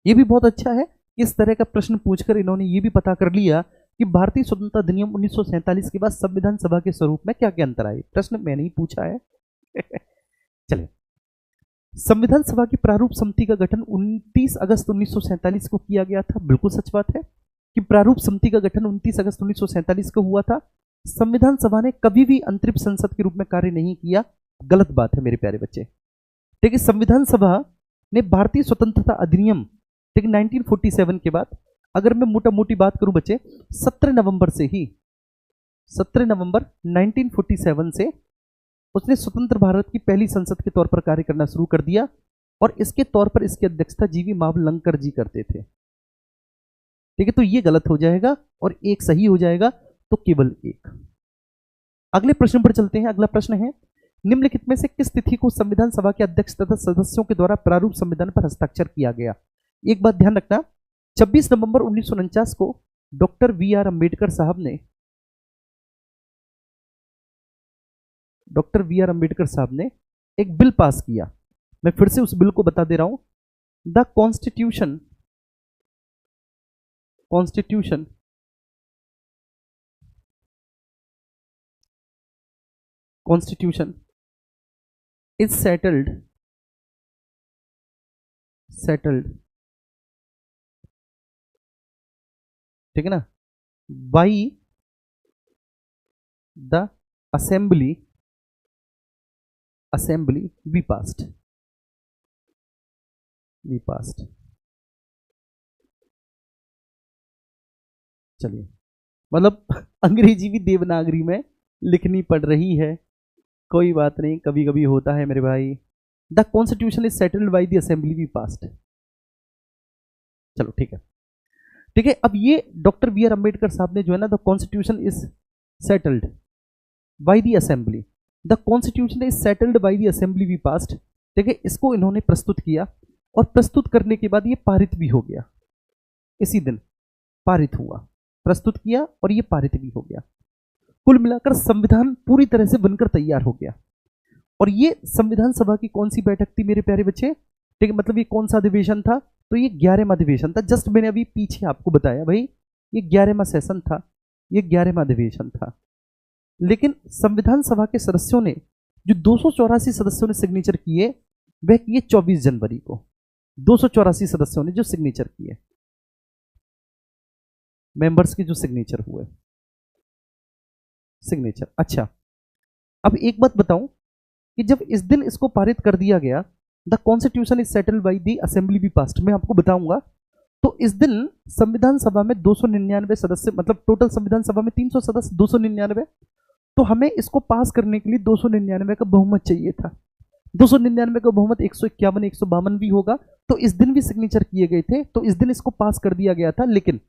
A: ये भी बहुत अच्छा है, इस तरह का प्रश्न पूछकर इन्होंने ये भी पता कर लिया कि भारतीय स्वतंत्रता अधिनियम 1947 के बाद संविधान सभा के स्वरूप में क्या क्या अंतर आए। प्रश्न मैंने ही पूछा है। चलिए, संविधान सभा की प्रारूप समिति का गठन 29 अगस्त 1947 को किया गया था। बिल्कुल सच बात है कि प्रारूप समिति का गठन 29 अगस्त 1947 को हुआ था। संविधान सभा ने कभी भी अंतरिम संसद के रूप में कार्य नहीं किया। गलत बात है मेरे प्यारे बच्चे। ठीक है, संविधान सभा ने भारतीय स्वतंत्रता अधिनियम, ठीक है, 1947 के बाद, अगर मैं मोटा मोटी बात करूं बच्चे, 17 नवंबर से ही, 17 नवंबर 1947 से उसने स्वतंत्र भारत की पहली संसद के तौर पर कार्य करना शुरू कर दिया, और इसके तौर पर इसकी अध्यक्षता जीवी मावलंकर जी करते थे। ठीक है, तो ये गलत हो जाएगा और एक सही हो जाएगा, तो केवल एक। अगले प्रश्न पर चलते हैं। अगला प्रश्न है, निम्नलिखित में से किस तिथि को संविधान सभा के अध्यक्ष तथा सदस्यों के द्वारा प्रारूप संविधान पर हस्ताक्षर किया गया। एक बात ध्यान रखना, 26 नवंबर 1949 को डॉक्टर वी आर अंबेडकर साहब ने एक बिल पास किया। मैं फिर से उस बिल को बता दे रहा हूं, द कॉन्स्टिट्यूशन इज सेटल्ड ठीक है ना, by the assembly we passed चलिए, मतलब अंग्रेजी भी देवनागरी में लिखनी पड़ रही है, कोई बात नहीं, कभी कभी होता है मेरे भाई। The constitution is settled by the assembly we passed. चलो ठीक है, ठीक है। अब ये डॉक्टर बी आर अंबेडकर साहब ने जो है ना, the constitution is settled by the assembly, the constitution is settled by the assembly we passed, ठीक है, इसको इन्होंने प्रस्तुत किया, और प्रस्तुत करने के बाद ये पारित भी हो गया, इसी दिन पारित हुआ, प्रस्तुत किया और ये पारित भी हो गया। कुल मिलाकर संविधान पूरी तरह से बनकर तैयार हो गया। और ये संविधान सभा की कौन सी बैठक थी मेरे प्यारे बच्चे, ठीक है, मतलब ये कौन सा अधिवेशन था, तो ये 11वां अधिवेशन था। जस्ट मैंने अभी पीछे आपको बताया भाई, ये 11वां सेशन था, ये 11वां अधिवेशन था। लेकिन संविधान सभा के सदस्यों ने, जो 284 सदस्यों ने सिग्नेचर किए, वह किए 24 जनवरी को। 284 सदस्यों ने जो सिग्नेचर किए, मेंबर्स के जो सिग्नेचर हुए, सिग्नेचर। अच्छा, अब एक बात बताऊं कि जब इस दिन इसको पारित कर दिया गया, the constitution is settled by the assembly be passed, मैं आपको बताऊंगा, तो इस दिन संविधान सभा में 299 सदस्य, मतलब टोटल संविधान सभा में 300 सदस्य, 299, तो हमें इसको पास करने के लिए 299 का बहुमत चाहिए था। 299 का बहुमत 151 152 भी होगा, तो इस दिन भी सिग्नेचर किए गए थे, तो इस दिन इसको पास कर दिया गया था। लेकिन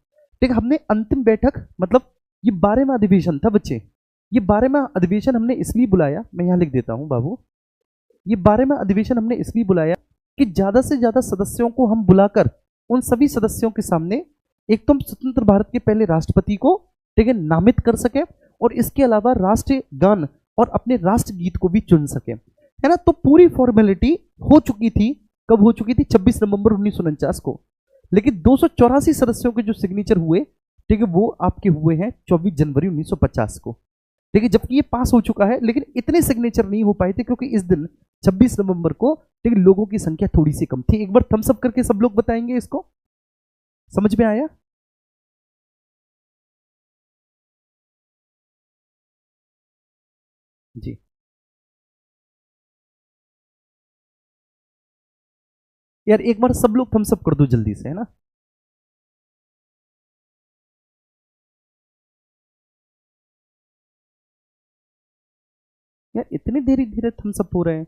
A: ठीक, हमने अंतिम बैठक, मतलब ये 12वां अधिवेशन था बच्चे, ये 12वां अधिवेशन हमने इसलिए बुलाया, मैं यहां लिख देता हूं बाबू, ये 12वां अधिवेशन हमने इसलिए बुलाया कि ज्यादा से ज्यादा सदस्यों को हम बुलाकर उन सभी सदस्यों के सामने एक तो स्वतंत्र भारत के पहले राष्ट्रपति को, ठीक है, नामित कर सके, और इसके अलावा राष्ट्रीय गान और अपने राष्ट्रगीत को भी चुन सके, है ना। तो पूरी फॉर्मेलिटी हो चुकी थी। कब हो चुकी थी? 26 नवंबर 1949 को। लेकिन 284 सदस्यों के जो सिग्नेचर हुए, ठीक है, वो आपके हुए हैं 24 जनवरी 1950 को। ठीक है, जबकि ये पास हो चुका है, लेकिन इतने सिग्नेचर नहीं हो पाए थे क्योंकि इस दिन 26 नवंबर को, ठीक है, लोगों की संख्या थोड़ी सी कम थी। एक बार थम्स अप करके सब लोग बताएंगे, इसको समझ में आया? जी, यार एक बार सब लोग थम्स अप कर दो जल्दी से, है ना। यार इतनी धीरे धीरे थम्स अप हो रहे हैं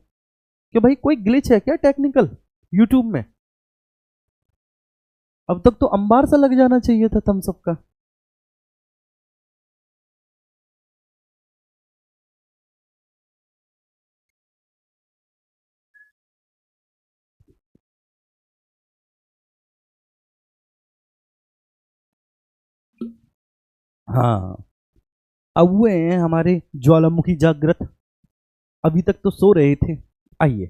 A: कि भाई कोई ग्लिच है क्या टेक्निकल यूट्यूब में? अब तक तो अंबार सा लग जाना चाहिए था थम्स अप का। हाँ, अब हुए हैं हमारे ज्वालामुखी जागृत, अभी तक तो सो रहे थे। आइए,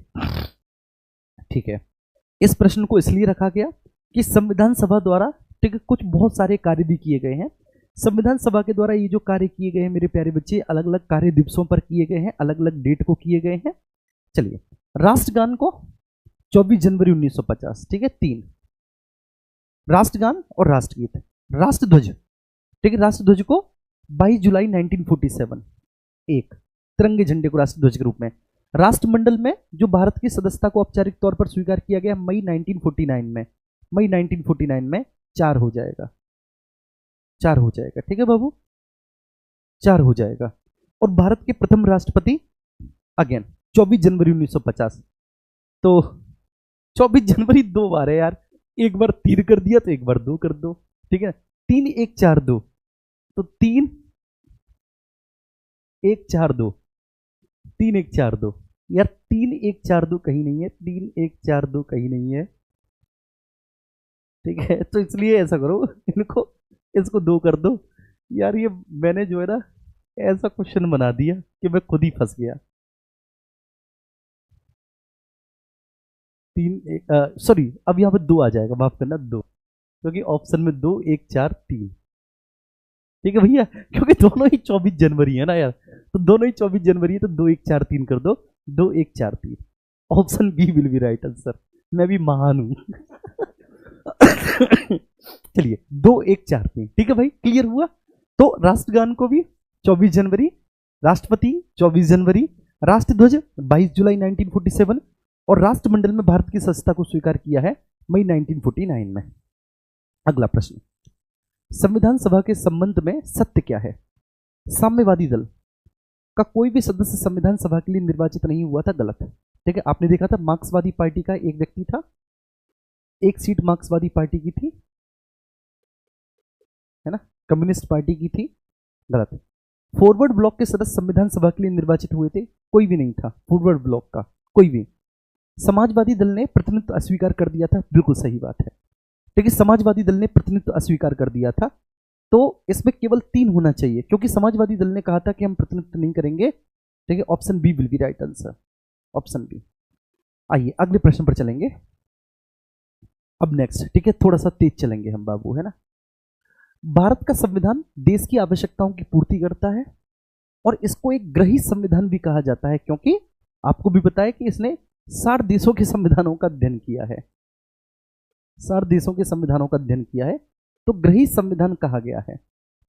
A: ठीक है, इस प्रश्न को इसलिए रखा गया कि संविधान सभा द्वारा, ठीक है, कुछ बहुत सारे कार्य भी किए गए हैं। संविधान सभा के द्वारा ये जो कार्य किए गए हैं मेरे प्यारे बच्चे, अलग अलग कार्य दिवसों पर किए गए हैं, अलग अलग डेट को किए गए हैं। चलिए, राष्ट्रगान को 24 जनवरी 1950, ठीक है, 3 राष्ट्रगान और राष्ट्रगीत। राष्ट्रध्वज, ठीक है, राष्ट्रध्वज को 22 जुलाई 1947, एक तिरंगे झंडे को राष्ट्रध्वज के रूप में। राष्ट्रमंडल में जो भारत की सदस्यता को औपचारिक तौर पर स्वीकार किया गया मई 1949 में, मई 1949 में 4 हो जाएगा, 4 हो जाएगा, ठीक है बाबू, 4 हो जाएगा। और भारत के प्रथम राष्ट्रपति अगेन 24 जनवरी 1950। तो 24 जनवरी 2 बार है यार, एक बार 3 कर दिया तो एक बार 2 कर दो, ठीक है, 3 1 4 2, तो 3 1 4 2, 3 1 4 2 यार, 3 1 4 2 कहीं नहीं है, 3 1 4 2 कहीं नहीं है, ठीक है, तो इसलिए ऐसा करो, इनको इसको 2 कर दो यार। ये मैंने जो है ना ऐसा क्वेश्चन बना दिया कि मैं खुद ही फंस गया। 3 1, सॉरी, अब यहाँ पे 2 आ जाएगा, माफ करना 2, क्योंकि ऑप्शन में 2 1 4 3, ठीक है भैया, क्योंकि दोनों ही 24 जनवरी है ना यार, तो दोनों ही 24 जनवरी है, तो 2 1 4 3 कर दो, 2 1 4 3, option B will be right answer. मैं भी महान हूं। चलिए, 2 1 4 3, ठीक है भाई, क्लियर हुआ। तो राष्ट्रगान को भी 24 जनवरी, राष्ट्रपति 24 जनवरी, राष्ट्रध्वज 22 जुलाई 1947, और राष्ट्रमंडल में भारत की सदस्यता को स्वीकार किया है मई 1949 में। अगला प्रश्न, संविधान सभा के संबंध में सत्य क्या है? साम्यवादी दल का कोई भी सदस्य संविधान सभा के लिए निर्वाचित नहीं हुआ था, गलत, ठीक है। आपने देखा था मार्क्सवादी पार्टी का एक व्यक्ति था, एक सीट मार्क्सवादी पार्टी की थी, है ना, कम्युनिस्ट पार्टी की थी, गलत। फॉरवर्ड ब्लॉक के सदस्य संविधान सभा के लिए निर्वाचित हुए थे, कोई भी नहीं था फॉरवर्ड ब्लॉक का, कोई भी। समाजवादी दल ने प्रतिनिधित्व अस्वीकार कर दिया था, बिल्कुल सही बात है, ठीक है, समाजवादी दल ने प्रतिनिधित्व अस्वीकार कर दिया था। तो इसमें केवल 3 होना चाहिए, क्योंकि समाजवादी दल ने कहा था कि हम प्रतिनिधित्व नहीं करेंगे, ठीक है, option B will be right answer, option B. आइए अगले प्रश्न पर चलेंगे, अब नेक्स्ट, ठीक है, थोड़ा सा तेज चलेंगे हम बाबू, है ना। भारत का संविधान देश की आवश्यकताओं की पूर्ति करता है, और इसको एक ग्रही संविधान भी कहा जाता है, क्योंकि आपको भी पता है कि इसने 60 देशों के संविधानों का अध्ययन किया है, 60 देशों के संविधानों का अध्ययन किया है, तो ग्रही संविधान कहा गया है।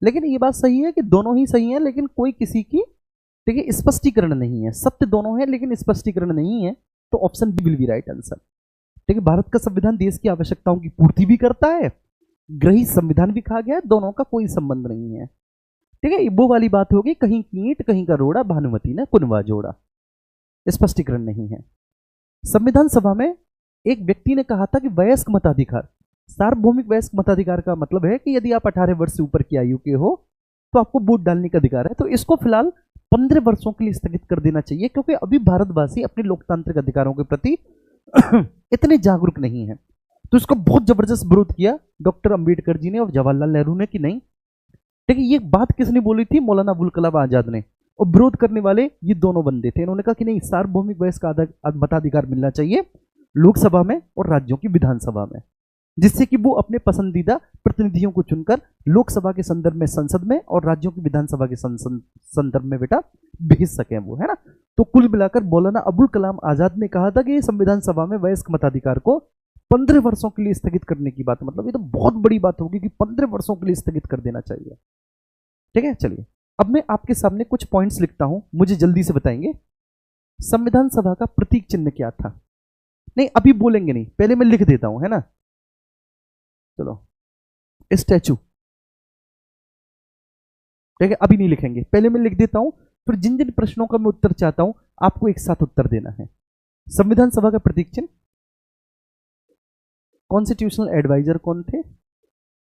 A: लेकिन ये बात सही है कि दोनों ही सही है, लेकिन कोई किसी की, ठीक है, स्पष्टीकरण नहीं है, सत्य दोनों है लेकिन स्पष्टीकरण नहीं है, तो option B will be right answer, ठीक है। भारत का संविधान देश की आवश्यकताओं की पूर्ति भी करता है, ग्रही संविधान भी कहा गया है, दोनों का कोई संबंध नहीं है, ठीक है। वो वाली बात होगी, कहीं कीट कहीं का रोड़ा, भानुमति ने कुनवा जोड़ा, स्पष्टीकरण नहीं है। संविधान सभा में एक व्यक्ति ने कहा था कि वयस्क मताधिकार, सार्वभौमिक वयस्क मताधिकार का मतलब है कि यदि आप 18 वर्ष से ऊपर की आयु के हो तो आपको वोट डालने का अधिकार है। तो इसको फिलहाल 15 वर्षों के लिए स्थगित कर देना चाहिए, क्योंकि अभी भारतवासी अपने लोकतांत्रिक अधिकारों के प्रति इतने जागरूक नहीं है। तो इसको बहुत जबरदस्त विरोध किया डॉक्टर अंबेडकर जी ने और जवाहरलाल नेहरू ने कि नहीं, ठीक है। ये बात किसने बोली थी? मौलाना अबुल कलाम आजाद ने। और विरोध करने वाले ये दोनों बंदे थे, इन्होंने कहा कि नहीं, सार्वभौमिक वयस्क मताधिकार मिलना चाहिए लोकसभा में और राज्यों की विधानसभा में, जिससे कि वो अपने पसंदीदा प्रतिनिधियों को चुनकर लोकसभा के संदर्भ में संसद में और राज्यों की विधानसभा के संदर्भ में बेटा भेज सकें वो, है ना। तो कुल मिलाकर मौलाना अबुल कलाम आजाद ने कहा था कि संविधान सभा में वयस्क मताधिकार को 15 वर्षों के लिए स्थगित करने की बात, मतलब ये तो बहुत बड़ी बात होगी कि 15 वर्षों के लिए स्थगित कर देना चाहिए, ठीक है। चलिए, अब मैं आपके सामने कुछ पॉइंट्स लिखता हूं, मुझे जल्दी से बताएंगे संविधान सभा का प्रतीक चिन्ह क्या था। नहीं, अभी बोलेंगे नहीं, पहले मैं लिख देता हूं, है ना। चलो, स्टैचू, ठीक है, अभी नहीं लिखेंगे, पहले मैं लिख देता हूं, फिर जिन जिन प्रश्नों का मैं उत्तर चाहता हूं आपको एक साथ उत्तर देना है। संविधान सभा का प्रतीक चिन्ह, कॉन्स्टिट्यूशनल एडवाइजर कौन थे?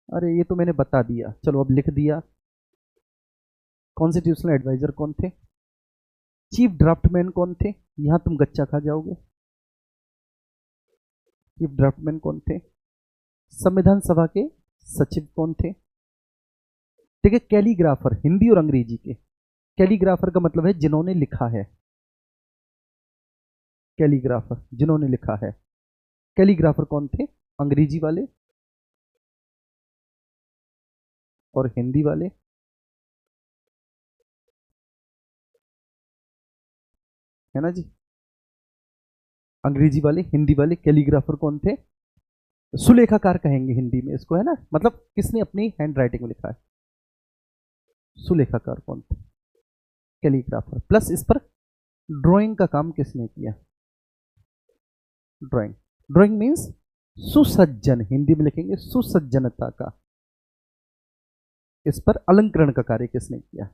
A: अरे ये तो मैंने बता दिया, चलो अब लिख दिया। कॉन्स्टिट्यूशनल एडवाइजर कौन थे? चीफ ड्राफ्टमैन कौन थे? यहां तुम गच्चा खा जाओगे। चीफ ड्राफ्टमैन कौन थे? संविधान सभा के सचिव कौन थे? ठीक है। कैलीग्राफर हिंदी और अंग्रेजी के, कैलीग्राफर का मतलब है जिन्होंने लिखा है, कैलीग्राफर जिन्होंने लिखा है। कैलीग्राफर कौन थे? अंग्रेजी वाले और हिंदी वाले। है ना जी, अंग्रेजी वाले हिंदी वाले कैलीग्राफर कौन थे? सुलेखाकार कहेंगे हिंदी में इसको, है ना, मतलब किसने अपनी हैंड राइटिंग में लिखा है, सुलेखाकार कौन थे? कैलीग्राफर। प्लस इस पर ड्राइंग का काम किसने किया? ड्राइंग, ड्राइंग मीन्स सुसज्जन, हिंदी में लिखेंगे सुसज्जनता का, इस पर अलंकरण का कार्य किसने किया?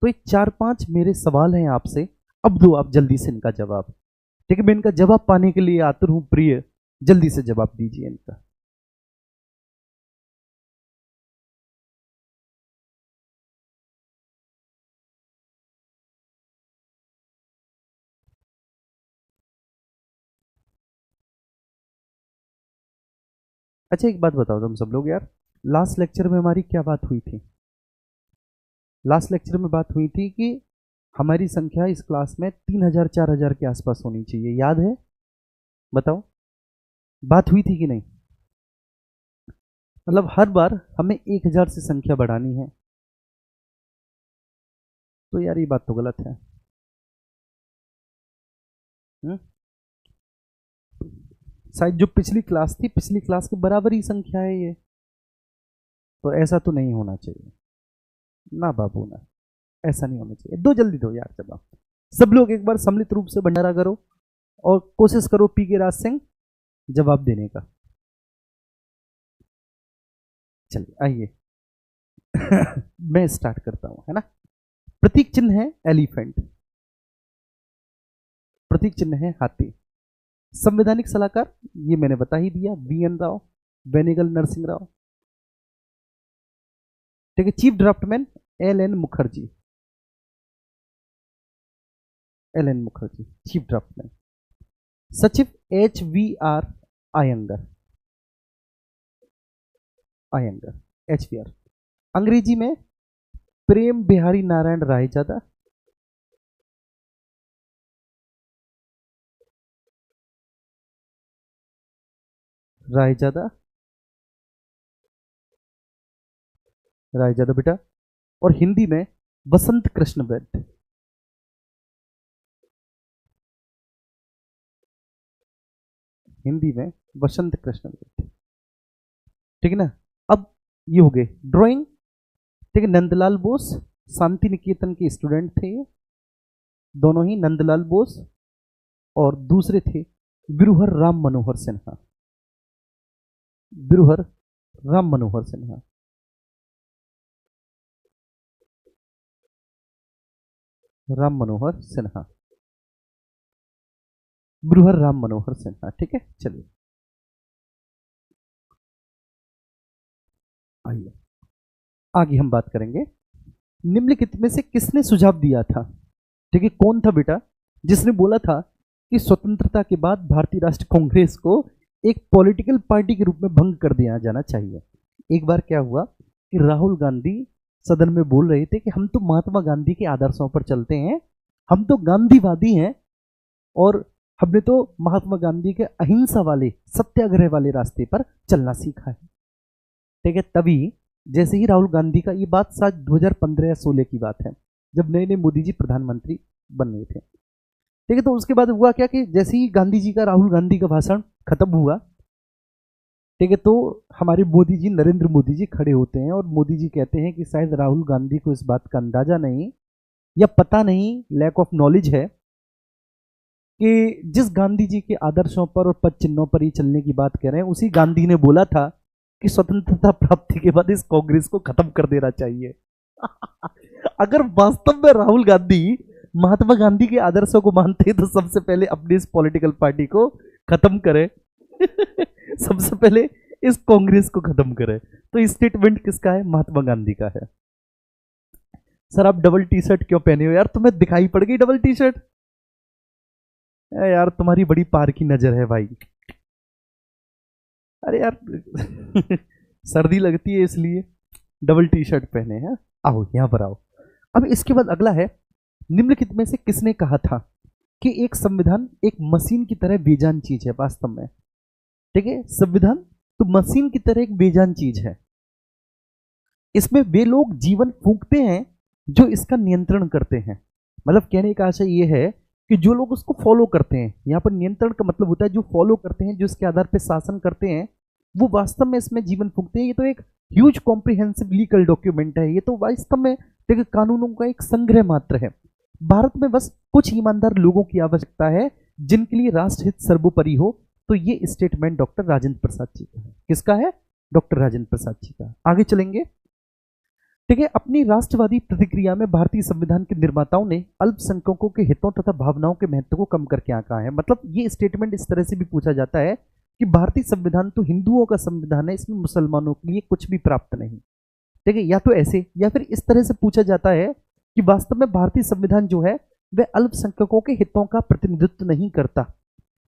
A: तो ये 4-5 मेरे सवाल हैं आपसे, अब दो आप जल्दी से इनका जवाब। ठीक है, मैं इनका जवाब पाने के लिए आतुर हूं प्रिय, जल्दी से जवाब दीजिए इनका। अच्छा एक बात बताओ तुम सब लोग यार, लास्ट लेक्चर में हमारी क्या बात हुई थी? लास्ट लेक्चर में बात हुई थी कि हमारी संख्या इस क्लास में 3000-4000 के आसपास होनी चाहिए, याद है? बताओ, बात हुई थी कि नहीं? मतलब हर बार हमें 1000 से संख्या बढ़ानी है, तो यार ये बात तो गलत है। हुँ? शायद जो पिछली क्लास थी, पिछली क्लास के बराबर ही संख्या है ये, तो ऐसा तो नहीं होना चाहिए ना बाबू ना, ऐसा नहीं होना चाहिए। दो जल्दी दो यार जवाब, सब लोग एक बार सम्मिलित रूप से भंडारा करो और कोशिश करो पी के राज सिंह जवाब देने का। चलिए आइए मैं स्टार्ट करता हूं, है ना। प्रतीक चिन्ह है एलिफेंट, प्रतीक चिन्ह है हाथी। संवैधानिक सलाहकार ये मैंने बता ही दिया, BN राव, बेनेगल नरसिंह राव। ठीक है, chief draftsman LN Mukherjee, LN Mukherjee chief draftsman. सचिव HVR आयंगर, आयंगर HVR। अंग्रेजी में प्रेम बिहारी नारायण रायजादा, रायजादा, रायजादा बेटा। और हिंदी में वसंत कृष्ण वैद्य, हिंदी में वसंत कृष्ण वैद्य। ठीक है ना। अब ये हो गए ड्राइंग। ठीक है, नंदलाल बोस शांति निकेतन के स्टूडेंट थे ये, दोनों ही नंदलाल बोस, और दूसरे थे बिरुहर राम मनोहर सिन्हा, बिरुहर राम मनोहर सिन्हा। राम मनोहर सिन्हा, बिरुहर राम मनोहर सिन्हा। ठीक है, चलिए आइए आगे हम बात करेंगे। निम्नलिखित में से किसने सुझाव दिया था? ठीक है, कौन था बेटा जिसने बोला था कि स्वतंत्रता के बाद भारतीय राष्ट्रीय कांग्रेस को एक पॉलिटिकल पार्टी के रूप में भंग कर दिया जाना चाहिए? एक बार क्या हुआ कि राहुल गांधी सदन में बोल रहे थे कि हम तो महात्मा गांधी के आदर्शों पर चलते हैं, हम तो गांधीवादी हैं, और हमने तो महात्मा गांधी के अहिंसा वाले सत्याग्रह वाले रास्ते पर चलना सीखा है। ठीक है, तभी जैसे ही राहुल गांधी का, ये बात शायद 2015 या 16 की बात है, जब नए नए मोदी जी प्रधानमंत्री बन रहे थे। ठीक है, तो उसके बाद हुआ क्या कि जैसे ही गांधी जी का, राहुल गांधी का भाषण खत्म हुआ, ठीक है, तो हमारे मोदी जी, नरेंद्र मोदी जी खड़े होते हैं और मोदी जी कहते हैं कि शायद राहुल गांधी को इस बात का अंदाजा नहीं या पता नहीं, लैक ऑफ नॉलेज है, कि जिस गांधी जी के आदर्शों पर और पद चिन्हों पर ही चलने की बात कह रहे हैं, उसी गांधी ने बोला था कि स्वतंत्रता प्राप्ति के बाद इस कांग्रेस को खत्म कर देना चाहिए। अगर वास्तव में राहुल गांधी महात्मा गांधी के आदर्शों को मानते तो सबसे पहले अपनी इस पॉलिटिकल पार्टी को खत्म करें। सबसे पहले इस कांग्रेस को खत्म करें। तो स्टेटमेंट किसका है? महात्मा गांधी का है। सर आप डबल टी शर्ट क्यों पहने हो यार? तुम्हें दिखाई पड़ गई डबल टी शर्ट? यार तुम्हारी बड़ी पार की नजर है भाई। अरे यार सर्दी लगती है इसलिए, डबल टी शर्ट पहने हैं। आओ यहां पर आओ। अब इसके बाद अगला है, निम्नलिखित में से किसने कहा था कि एक संविधान एक मशीन की तरह बेजान चीज है वास्तव में। ठीक है, संविधान तो मशीन की तरह एक बेजान चीज है। इसमें वे लोग जीवन फूंकते हैं जो इसका नियंत्रण करते हैं। मतलब कहने का आशय यह है कि जो लोग उसको फॉलो करते हैं, यहां पर नियंत्रण का मतलब होता है जो फॉलो करते हैं, जो इसके आधार पर शासन करते हैं, वो वास्तव में इसमें जीवन फूंकते हैं। ये तो एक ह्यूज कॉम्प्रिहेंसिव लीगल डॉक्यूमेंट है। ये तो वास्तव में देखिए कानूनों का एक संग्रह मात्र है। भारत में बस कुछ ईमानदार लोगों की आवश्यकता है जिनके लिए राष्ट्रहित सर्वोपरि हो। तो ये स्टेटमेंट डॉक्टर राजेंद्र प्रसाद जी का है। किसका है? डॉक्टर राजेंद्र प्रसाद जी का। आगे चलेंगे। ठीक है, अपनी राष्ट्रवादी प्रतिक्रिया में भारतीय संविधान के निर्माताओं ने अल्पसंख्यकों के हितों तथा भावनाओं के महत्व को कम करके आंका है। मतलब ये स्टेटमेंट इस तरह से भी पूछा जाता है कि भारतीय संविधान तो हिंदुओं का संविधान है, इसमें मुसलमानों के लिए कुछ भी प्राप्त नहीं। ठीक है, या तो ऐसे या फिर इस तरह से पूछा जाता है कि वास्तव में भारतीय संविधान जो है वह अल्पसंख्यकों के हितों का प्रतिनिधित्व नहीं करता।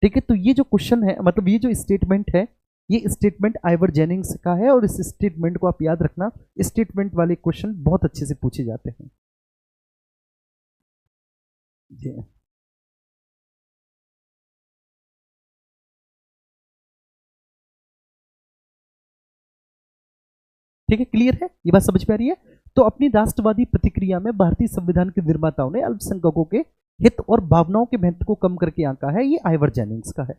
A: ठीक है, तो ये जो क्वेश्चन है, मतलब ये जो स्टेटमेंट है, ये स्टेटमेंट आइवर जेनिंग्स का है और इस स्टेटमेंट को आप याद रखना। स्टेटमेंट वाले क्वेश्चन बहुत अच्छे से पूछे जाते हैं जी। ठीक है, क्लियर है, ये बात समझ में आ रही है। तो अपनी राष्ट्रवादी प्रतिक्रिया में भारतीय संविधान के निर्माताओं ने अल्पसंख्यकों के हित और भावनाओं के महत्व को कम करके आंका है। ये आइवर जेनिंग्स का है।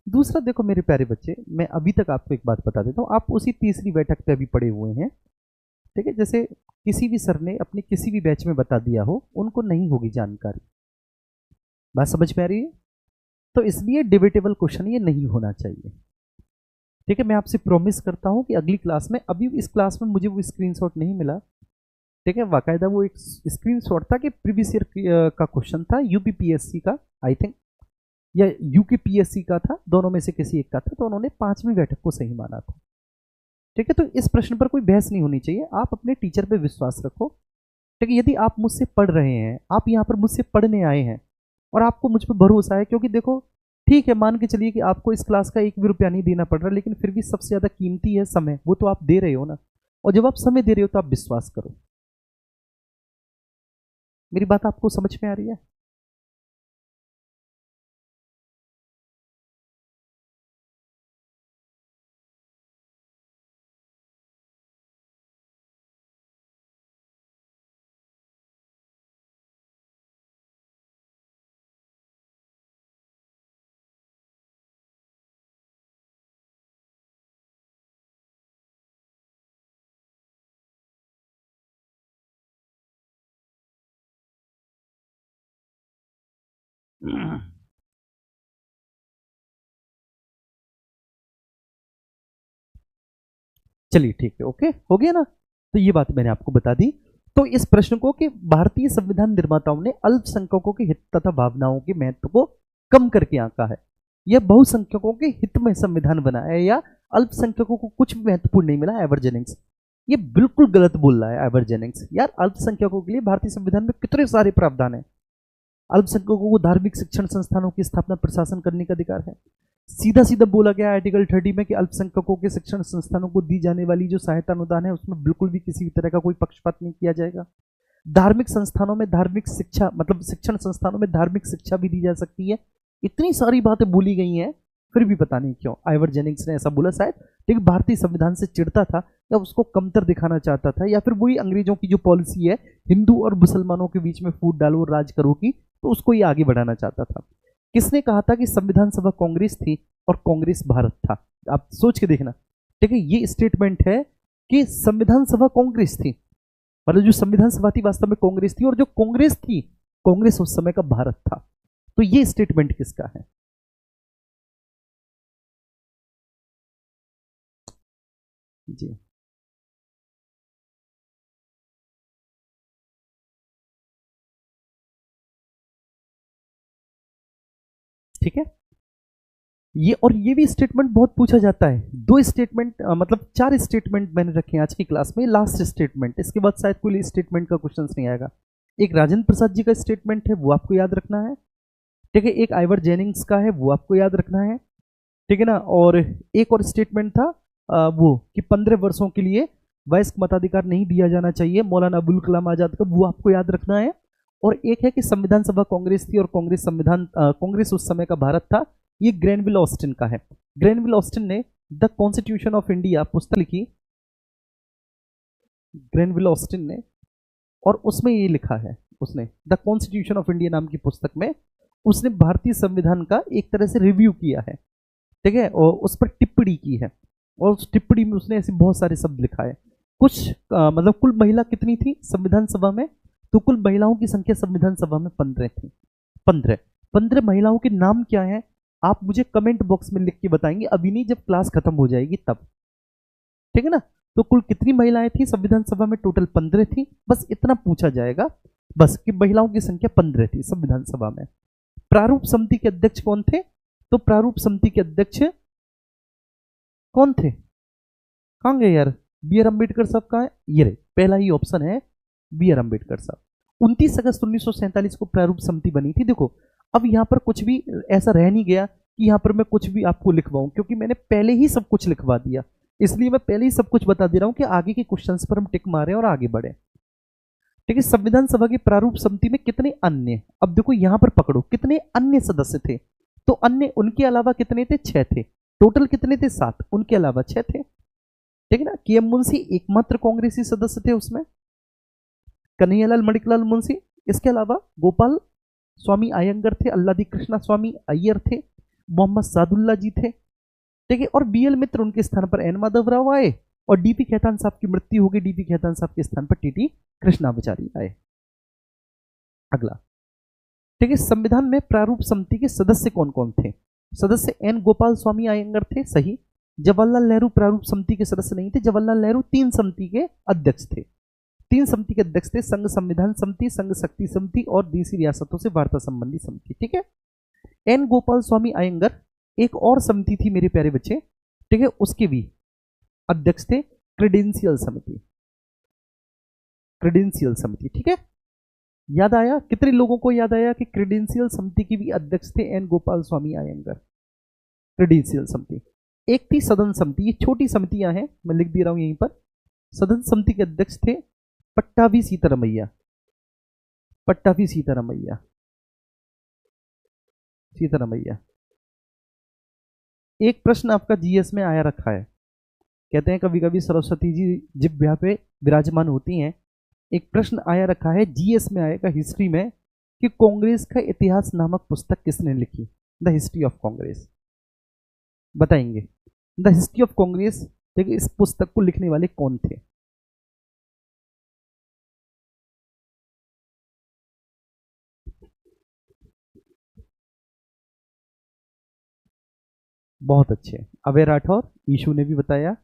A: दूसरा देखो मेरे प्यारे बच्चे, मैं अभी तक आपको एक बात बता देता हूँ। आप उसी तीसरी बैठक पे अभी पड़े हुए हैं। ठीक है, जैसे किसी भी सर ने अपने किसी भी बैच में बता दिया हो, उनको नहीं होगी जानकारी। बात समझ में आ रही है? तो इसलिए डिबेटेबल क्वेश्चन ये नहीं होना चाहिए। ठीक है, मैं आपसे प्रॉमिस करता हूं कि अगली क्लास में, अभी इस क्लास में मुझे वो स्क्रीनशॉट नहीं मिला। ठीक है, बाकायदा वो एक स्क्रीनशॉट था कि प्रीवियस ईयर का क्वेश्चन था यूपीपीएससी का, आई थिंक, या यूकेपीएससी का था, दोनों में से किसी एक का था। तो उन्होंने 5वीं बैठक को सही माना था। ठीक है, तो इस प्रश्न पर कोई बहस नहीं होनी चाहिए। आप अपने टीचर पे विश्वास रखो। ठीक है, यदि आप मुझसे पढ़ रहे हैं, आप यहाँ पर मुझसे पढ़ने आए हैं और आपको मुझ पर भरोसा है, क्योंकि देखो ठीक है, मान के चलिए कि आपको इस क्लास का 1 भी रुपया नहीं देना पड़ रहा, लेकिन फिर भी सबसे ज्यादा कीमती है समय, वो तो आप दे रहे हो ना। और जब आप समय दे रहे हो तो आप विश्वास करो। मेरी बात आपको समझ में आ रही है? चलिए ठीक है, ओके, हो गया ना। तो ये बात मैंने आपको बता दी। तो इस प्रश्न को कि भारतीय संविधान निर्माताओं ने अल्पसंख्यकों के हित तथा भावनाओं के महत्व को कम करके आंका है, यह बहुसंख्यकों के हित में संविधान बना है, या अल्पसंख्यकों को कुछ भी महत्वपूर्ण नहीं मिला, एवर जेनिंग्स ये बिल्कुल गलत बोल रहा है। एवर जेनिंग्स, यार अल्पसंख्यकों के लिए भारतीय संविधान में कितने सारे प्रावधान है। अल्पसंख्यकों को धार्मिक शिक्षण संस्थानों की स्थापना प्रशासन करने का अधिकार है। सीधा सीधा बोला गया आर्टिकल 30 में कि अल्पसंख्यकों के शिक्षण संस्थानों को दी जाने वाली जो सहायता अनुदान है उसमें बिल्कुल भी किसी भी तरह का कोई पक्षपात नहीं किया जाएगा। धार्मिक संस्थानों में धार्मिक शिक्षा, मतलब शिक्षण संस्थानों में धार्मिक शिक्षा भी दी जा सकती है। इतनी सारी बातें बोली गई हैं, फिर भी पता नहीं क्यों आइवर जेनिंग्स ने ऐसा बोला। शायद ठीक भारतीय संविधान से चिढ़ता था, या उसको कमतर दिखाना चाहता था, या फिर वही अंग्रेजों की जो पॉलिसी है हिंदू और मुसलमानों के बीच में फूट डालो और राज करो की, तो उसको ये आगे बढ़ाना चाहता था। किसने कहा था कि संविधान सभा कांग्रेस थी और कांग्रेस भारत था? आप सोच के देखना। ठीक है, ये स्टेटमेंट है कि संविधान सभा कांग्रेस थी, मतलब जो संविधान सभा थी वास्तव में कांग्रेस थी, और जो कांग्रेस थी, कांग्रेस उस समय का भारत था। तो ये स्टेटमेंट किसका है? जी ठीक है, ये और ये भी स्टेटमेंट बहुत पूछा जाता है। 2 स्टेटमेंट, मतलब 4 स्टेटमेंट मैंने रखे हैं आज की क्लास में। लास्ट स्टेटमेंट, इसके बाद शायद कोई स्टेटमेंट का क्वेश्चन नहीं आएगा। एक राजेंद्र प्रसाद जी का स्टेटमेंट है, वो आपको याद रखना है। ठीक है, एक आइवर जेनिंग्स का है, वो आपको याद रखना है। ठीक है ना। और एक और स्टेटमेंट था वो कि 15 वर्षों के लिए वयस्क मताधिकार नहीं दिया जाना चाहिए मौलाना अबुल कलाम आजाद का, वो आपको याद रखना है। और एक है कि संविधान सभा कांग्रेस थी और कांग्रेस उस समय का भारत था। ये ग्रैनविल ऑस्टिन का है। ग्रैनविल ऑस्टिन ने द कॉन्स्टिट्यूशन ऑफ इंडिया पुस्तक लिखी, ग्रैनविल ऑस्टिन ने, और उसमें ये लिखा है, उसने द कॉन्स्टिट्यूशन ऑफ इंडिया नाम की पुस्तक में उसने भारतीय संविधान का एक तरह से रिव्यू किया है, ठीक है, और उस पर टिप्पणी की है। और उस टिप्पणी में उसने ऐसे बहुत सारे शब्द लिखा है। कुछ मतलब कुल महिला कितनी थी संविधान सभा में, तो कुल महिलाओं की संख्या संविधान सभा में 15 थी। 15 महिलाओं के नाम क्या है आप मुझे कमेंट बॉक्स में लिख के बताएंगे, अभी नहीं, जब क्लास खत्म हो जाएगी तब, ठीक है ना। तो कुल कितनी महिलाएं थी संविधान सभा में, टोटल 15 थी। बस इतना पूछा जाएगा बस कि महिलाओं की संख्या 15 थी संविधान सभा में। प्रारूप समिति के अध्यक्ष कौन थे, तो प्रारूप समिति के अध्यक्ष कौन थे, कहां गए यार, बी आर अम्बेडकर साहब का है, ये रहे, पहला ही ऑप्शन है बी आर अम्बेडकर साहब। 29 अगस्त 1947 को प्रारूप समिति बनी थी। देखो अब यहां पर कुछ भी ऐसा रह नहीं गया कि यहां पर मैं कुछ भी आपको लिखवाऊं, क्योंकि मैंने पहले ही सब कुछ लिखवा दिया, इसलिए मैं पहले ही सब कुछ बता दे रहा हूं कि आगे के क्वेश्चंस पर हम टिक मारें और आगे बढ़े। ठीक है, संविधान सभा की प्रारूप समिति में कितने अन्य, अब देखो यहां पर पकड़ो कितने अन्य सदस्य थे, तो अन्य उनके अलावा कितने थे, 6 थे। टोटल कितने थे, 7, उनके अलावा 6 थे, ठीक है ना। के एम मुंशी एकमात्र कांग्रेसी सदस्य थे उसमें, कन्हैयालाल मणिकलाल मुंशी, इसके अलावा गोपाल स्वामी अयंगर थे, अल्लादी कृष्णा स्वामी अय्यर थे, मोहम्मद सादुल्ला जी थे, ठीक है, और बीएल मित्र उनके स्थान पर एन माधव राव आए, और डीपी खेतान साहब की मृत्यु हो गई, डीपी खेतान साहब के स्थान पर टीटी कृष्णाचार्य आए। अगला, ठीक है, संविधान में प्रारूप समिति के सदस्य कौन कौन थे, सदस्य एन गोपाल स्वामी अयंगर थे, सही। जवाहरलाल नेहरू प्रारूप समिति के सदस्य नहीं थे, जवाहरलाल नेहरू 3 समिति के अध्यक्ष थे, 3 समिति के अध्यक्ष थे, संघ संविधान समिति, संघ शक्ति समिति और देशी रियासतों से वार्ता संबंधी समिति, ठीक है। एन गोपाल स्वामी अयंगर, एक और समिति थी मेरे प्यारे बच्चे, ठीक है, उसके भी अध्यक्ष थे, क्रेडेंशियल समिति, क्रेडेंशियल समिति, ठीक है। याद आया, कितने लोगों को याद आया कि क्रेडेंशियल समिति के भी अध्यक्ष थे एन गोपाल स्वामी अयंगर, क्रेडेंशियल समिति। एक थी सदन समिति, ये छोटी समितियां हैं, मैं लिख दे रहा हूं यहीं पर। सदन समिति के अध्यक्ष थे पट्टाभी सीतारमैया, पट्टाभी सीतारमैया, सीतारमैया। एक प्रश्न आपका जीएस में आया रखा है, कहते हैं कभी कभी सरस्वती जी जिह्वा पे विराजमान होती हैं। एक प्रश्न आया रखा है जीएस में, आएगा हिस्ट्री में, कि कांग्रेस का इतिहास नामक पुस्तक किसने लिखी, द हिस्ट्री ऑफ कांग्रेस, बताएंगे द हिस्ट्री ऑफ कांग्रेस, ठीक है, इस पुस्तक को लिखने वाले कौन थे। बहुत अच्छे, अभय राठौर, ईशू ने भी बताया,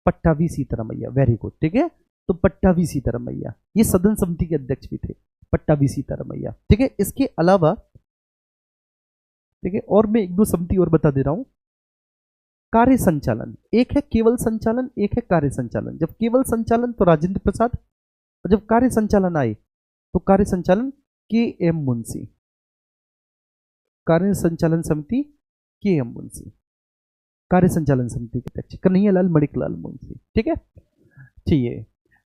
A: पट्टाभी सीतारमैया, वेरी गुड, ठीक है। तो पट्टाभी सीतारमैया ये सदन समिति के अध्यक्ष भी थे, पट्टाभी सीतारमैया, ठीक है। इसके अलावा, ठीक है, और मैं 1-2 समिति और बता दे रहा हूं। कार्य संचालन, एक है केवल संचालन, एक है कार्य संचालन। जब केवल संचालन तो राजेंद्र प्रसाद, और जब कार्य संचालन आए तो कार्य संचालन के एम मुंशी, कार्य संचालन समिति के एम मुंशी, कार्य संचालन समिति के अध्यक्ष कन्हैयालाल मणिकलाल मुंशी, ठीक है। ठीक है,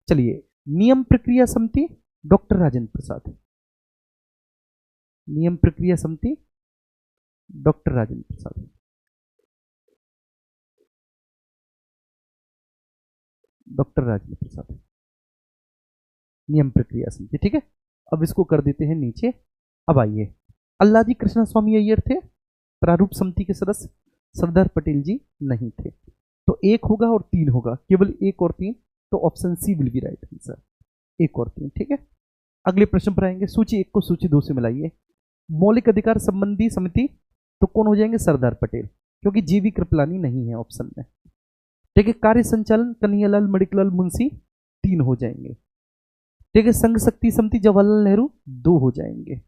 A: चलिए, नियम प्रक्रिया समिति डॉक्टर राजेंद्र प्रसाद, नियम प्रक्रिया समिति डॉक्टर राजेंद्र प्रसाद, डॉक्टर राजेंद्र प्रसाद, नियम प्रक्रिया समिति, ठीक है। अब इसको कर देते हैं नीचे। अब आइए, अल्लादी कृष्णा स्वामी अय्यर थे प्रारूप समिति के सदस्य, सरदार पटेल जी नहीं थे। तो 1 होगा और 3 होगा, केवल 1 और 3, तो option C will be right answer, 1 और 3, ठीक है। अगले प्रश्न पर आएंगे, सूची 1 को सूची 2 से मिलाइए। मौलिक अधिकार संबंधी समिति, तो कौन हो जाएंगे, सरदार पटेल, क्योंकि जीवी कृपलानी नहीं है ऑप्शन में, ठीक है। कार्य संचालन कन्हैयालाल मणिकलाल मुंशी, 3 हो जाएंगे, ठीक है। संघ शक्ति समिति जवाहरलाल नेहरू, 2 हो जाएंगे,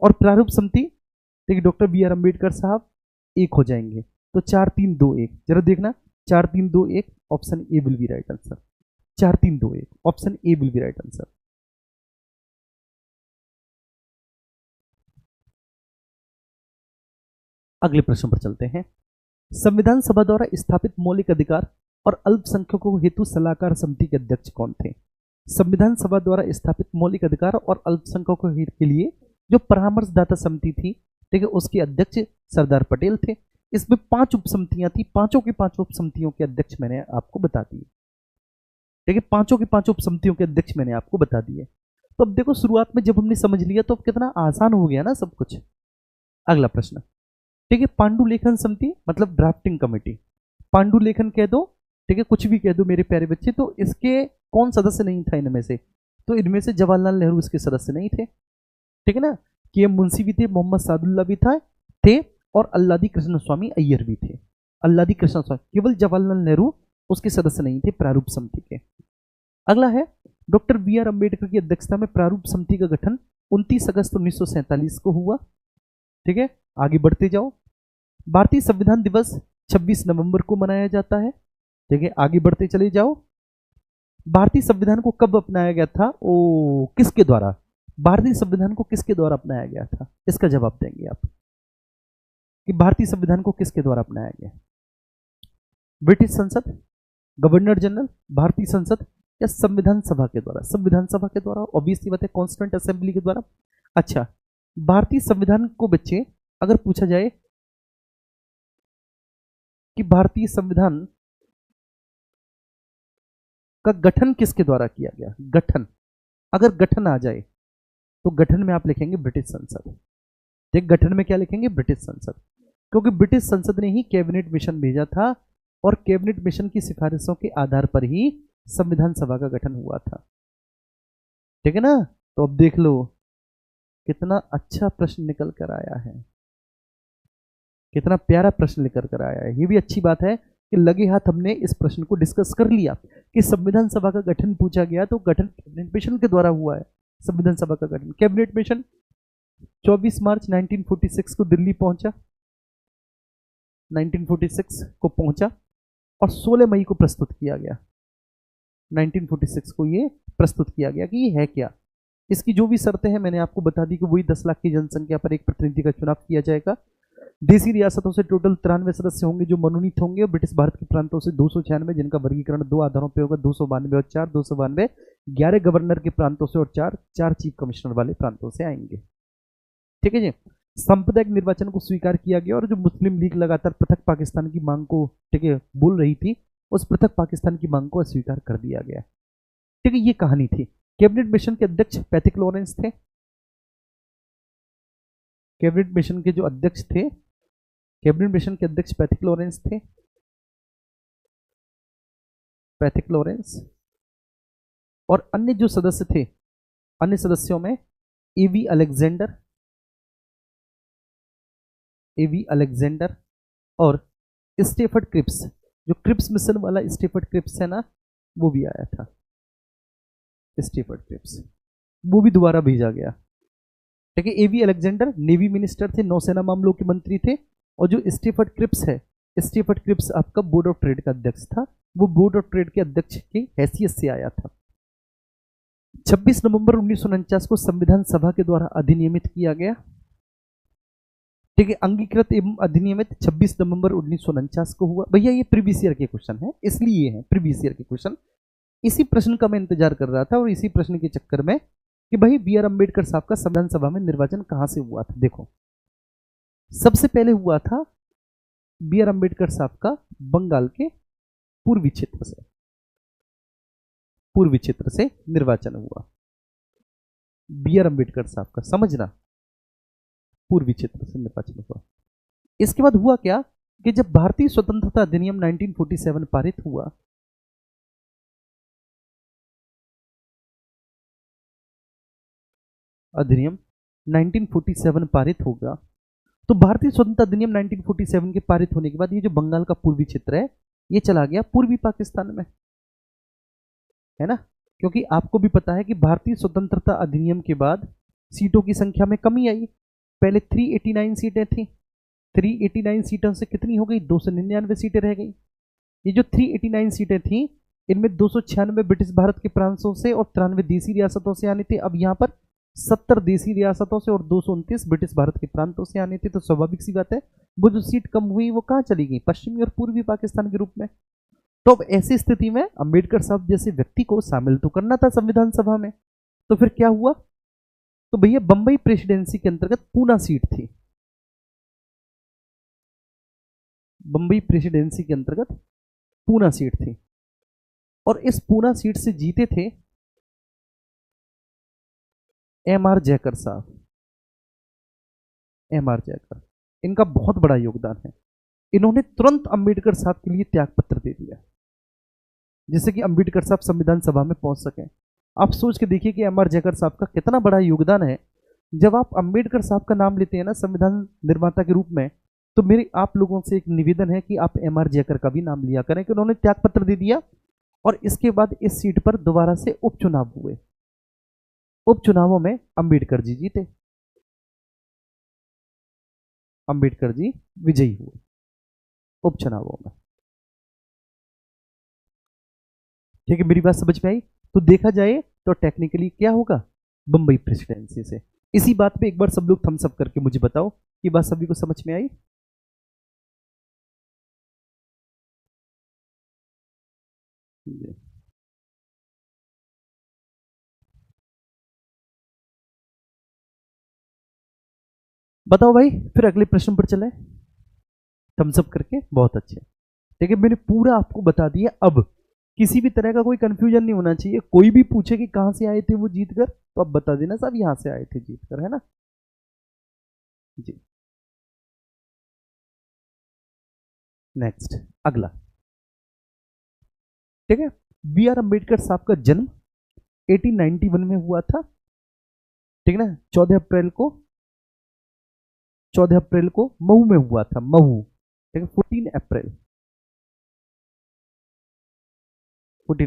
A: और प्रारूप समिति, ठीक है, डॉक्टर बी आर अम्बेडकर साहब, 1 हो जाएंगे। तो 4 3 2 1, जरा देखना, 4 3 2 1, option A will be right answer, 4 3 2 1, option A will be right answer. अगले प्रश्न पर चलते हैं। संविधान सभा द्वारा स्थापित मौलिक अधिकार और अल्पसंख्यकों हेतु सलाहकार समिति के अध्यक्ष कौन थे? संविधान सभा द्वारा स्थापित मौलिक अधिकार और अल्पसंख्यकों के लिए जो परामर्शदाता समिति थी, ठीक है, उसके अध्यक्ष सरदार पटेल थे। इसमें 5 उपसमितियां थी, पांचों की 5 उपसमितियों के अध्यक्ष मैंने आपको बता दिए। ठीक है, पांचों की 5 उपसमितियों के अध्यक्ष मैंने आपको बता दिए। तो अब देखो, शुरुआत में जब हमने समझ लिया तो कितना आसान हो गया ना सब कुछ। अगला प्रश्न, ठीक है, पांडुलेखन समिति मतलब ड्राफ्टिंग कमेटी, पांडुलेखन कह दो, ठीक है, कुछ भी कह दो मेरे प्यारे बच्चे। तो इसके कौन सदस्य नहीं था इनमें से? तो इनमें से जवाहरलाल नेहरू इसके सदस्य नहीं थे, ठीक है ना। के एम मुंशी भी थे, मोहम्मद सादुल्ला भी थे और अल्लादी कृष्ण स्वामी अय्यर भी थे। अल्लादी कृष्ण स्वामी, केवल जवाहरलाल नेहरू उसके सदस्य नहीं थे प्रारूप समिति के। अगला है, डॉक्टर बी आर अम्बेडकर की अध्यक्षता में प्रारूप समिति का गठन 29 अगस्त 1947 को हुआ। ठीक है, आगे बढ़ते जाओ। भारतीय संविधान दिवस 26 नवंबर को मनाया जाता है। ठीक है, आगे बढ़ते चले जाओ। भारतीय संविधान को कब अपनाया गया था? ओ, किसके द्वारा? भारतीय संविधान को किसके द्वारा अपनाया गया था? इसका जवाब देंगे आप कि भारतीय संविधान को किसके द्वारा अपनाया गया? ब्रिटिश संसद, गवर्नर जनरल, भारतीय संसद या संविधान सभा के द्वारा? संविधान सभा के द्वारा, ऑब्वियसली बात है, कॉन्स्टिट्यूएंट असेंबली के द्वारा। अच्छा, भारतीय संविधान को बच्चे अगर पूछा जाए कि भारतीय संविधान का गठन किसके द्वारा किया गया? गठन, अगर गठन आ जाए तो गठन में आप लिखेंगे ब्रिटिश संसद। देख, गठन में क्या लिखेंगे? ब्रिटिश संसद, क्योंकि ब्रिटिश संसद ने ही कैबिनेट मिशन भेजा था और कैबिनेट मिशन की सिफारिशों के आधार पर ही संविधान सभा का गठन हुआ था। ठीक है ना। तो अब देख लो कितना अच्छा प्रश्न निकल कर आया है, कितना प्यारा प्रश्न निकल कर आया है। ये भी अच्छी बात है कि लगे हाथ हमने इस प्रश्न को डिस्कस कर लिया कि संविधान सभा का गठन पूछा गया तो गठन कैबिनेट मिशन के द्वारा हुआ है। संविधान सभा का गठन, कैबिनेट मिशन 24 मार्च 1946 को दिल्ली पहुंचा, 1946 को पहुंचा और 16 मई को प्रस्तुत किया गया। 1946 को ये प्रस्तुत किया गया कि ये है क्या। इसकी जो भी शर्तें हैं मैंने आपको बता दी कि वही 10 लाख की जनसंख्या पर एक प्रतिनिधि का चुनाव किया जाएगा। देसी रियासतों से टोटल 93 सदस्य होंगे जो मनोनीत होंगे, और ब्रिटिश भारत के प्रांतों से 296 जिनका वर्गीकरण 2 आधारों पर होगा, 292 और 4, 292, 11 गवर्नर के प्रांतों से और 4 चीफ कमिश्नर वाले प्रांतों से आएंगे। ठीक है जी। सांप्रदायिक निर्वाचन को स्वीकार किया गया और जो मुस्लिम लीग लगातार पृथक पाकिस्तान की मांग को, ठीक है, बोल रही थी, उस पृथक पाकिस्तान की मांग को अस्वीकार कर दिया गया। ठीक है, ये कहानी थी। कैबिनेट मिशन के अध्यक्ष पैथिक लॉरेंस थे। कैबिनेट मिशन के जो अध्यक्ष थे, कैबिनेट मिशन के अध्यक्ष पैथिक लॉरेंस थे, पैथिक लॉरेंस। और अन्य जो सदस्य थे, अन्य सदस्यों में एवी अलेक्जेंडर, एवी अलेक्जेंडर और स्टेफर्ड क्रिप्स। जो क्रिप्स मिशन वाला स्टेफर्ड क्रिप्स है ना, वो भी आया था। स्टेफर्ड क्रिप्स वो भी दोबारा भेजा गया। ठीक है, एवी अलेक्जेंडर नेवी मिनिस्टर थे, नौसेना मामलों के मंत्री थे, और जो स्टेफर्ड क्रिप्स है, स्टेफर्ड क्रिप्स आपका बोर्ड ऑफ ट्रेड का अध्यक्ष था। वो बोर्ड ऑफ ट्रेड के अध्यक्ष की हैसियत से आया था। 26 नवंबर 1949 को संविधान सभा के द्वारा अधिनियमित किया गया। ठीक है, अंगीकृत एवं अधिनियमित 26 नवंबर 1949 को हुआ। भैया ये प्रीवियस ईयर के क्वेश्चन है, इसलिए है प्रीवियस ईयर के क्वेश्चन। इसी प्रश्न का मैं इंतजार कर रहा था और इसी प्रश्न के चक्कर में कि भाई बी आर अम्बेडकर साहब का संविधान सभा में निर्वाचन कहां से हुआ था। देखो, सबसे पहले हुआ था बी आर अम्बेडकर साहब का बंगाल के पूर्वी क्षेत्र से निर्वाचन हुआ। बी आर अम्बेडकर साहब का, समझना, पूर्वी क्षेत्र से निर्वाचन हुआ। इसके बाद हुआ क्या कि जब भारतीय स्वतंत्रता अधिनियम 1947 पारित हुआ, अधिनियम 1947 पारित होगा, तो भारतीय स्वतंत्रता अधिनियम 1947 के पारित होने के बाद ये जो बंगाल का पूर्वी क्षेत्र है ये चला गया पूर्वी पाकिस्तान में, है ना। क्योंकि आपको भी पता है कि भारतीय स्वतंत्रता अधिनियम के बाद सीटों की संख्या में कमी आई। पहले 389 सीटें थी, 389 सीटों से कितनी हो गई? 299 सीटें रह गई। ये जो 389 सीटें थी, इनमें 296 ब्रिटिश भारत के प्रांतों से और 93 देसी रियासतों से आने थे। अब यहाँ पर 70 देसी रियासतों से और 229 ब्रिटिश भारत के प्रांतों से आने थे। तो स्वाभाविक सी बात है वो जो सीट कम हुई वो कहाँ चली गई? पश्चिमी और पूर्वी पाकिस्तान के रूप में। तो अब ऐसी स्थिति में अंबेडकर साहब जैसे व्यक्ति को शामिल तो करना था संविधान सभा में, तो फिर क्या हुआ? तो भैया बंबई प्रेसिडेंसी के अंतर्गत पूना सीट थी, बंबई प्रेसिडेंसी के अंतर्गत पूना सीट थी, और इस पूना सीट से जीते थे एमआर जयकर साहब। एमआर जयकर, इनका बहुत बड़ा योगदान है। इन्होंने तुरंत अंबेडकर साहब के लिए त्याग पत्र दे दिया, जिससे कि अंबेडकर साहब संविधान सभा में पहुंच सके। आप सोच के देखिए कि एमआर जयकर साहब का कितना बड़ा योगदान है। जब आप अंबेडकर साहब का नाम लेते हैं ना संविधान निर्माता के रूप में, तो मेरे आप लोगों से एक निवेदन है कि आप एमआर जयकर का भी नाम लिया करें कि उन्होंने त्याग पत्र दे दिया, और इसके बाद इस सीट पर दोबारा से उपचुनाव हुए। उपचुनावों में अंबेडकर जी जीते, अंबेडकर जी विजयी हुए उपचुनावों में। ठीक है, मेरी बात समझ में आई? तो देखा जाए तो टेक्निकली क्या होगा, बंबई प्रेसिडेंसी से। इसी बात पे एक बार सब लोग थम्स अप करके मुझे बताओ कि बात सभी को समझ में आई? बताओ भाई, फिर अगले प्रश्न पर चले थम्स अप करके। बहुत अच्छे। ठीक है, मैंने पूरा आपको बता दिया। अब किसी भी तरह का कोई कंफ्यूजन नहीं होना चाहिए। कोई भी पूछे कि कहां से आए थे वो जीत कर, तो आप बता देना साहब यहां से आए थे जीत कर, है ना जी। नेक्स्ट, अगला। ठीक है, बी आर अम्बेडकर साहब का जन्म 1891 में हुआ था। ठीक है ना, 14 अप्रैल को महू में हुआ था, महू। ठीक है, 14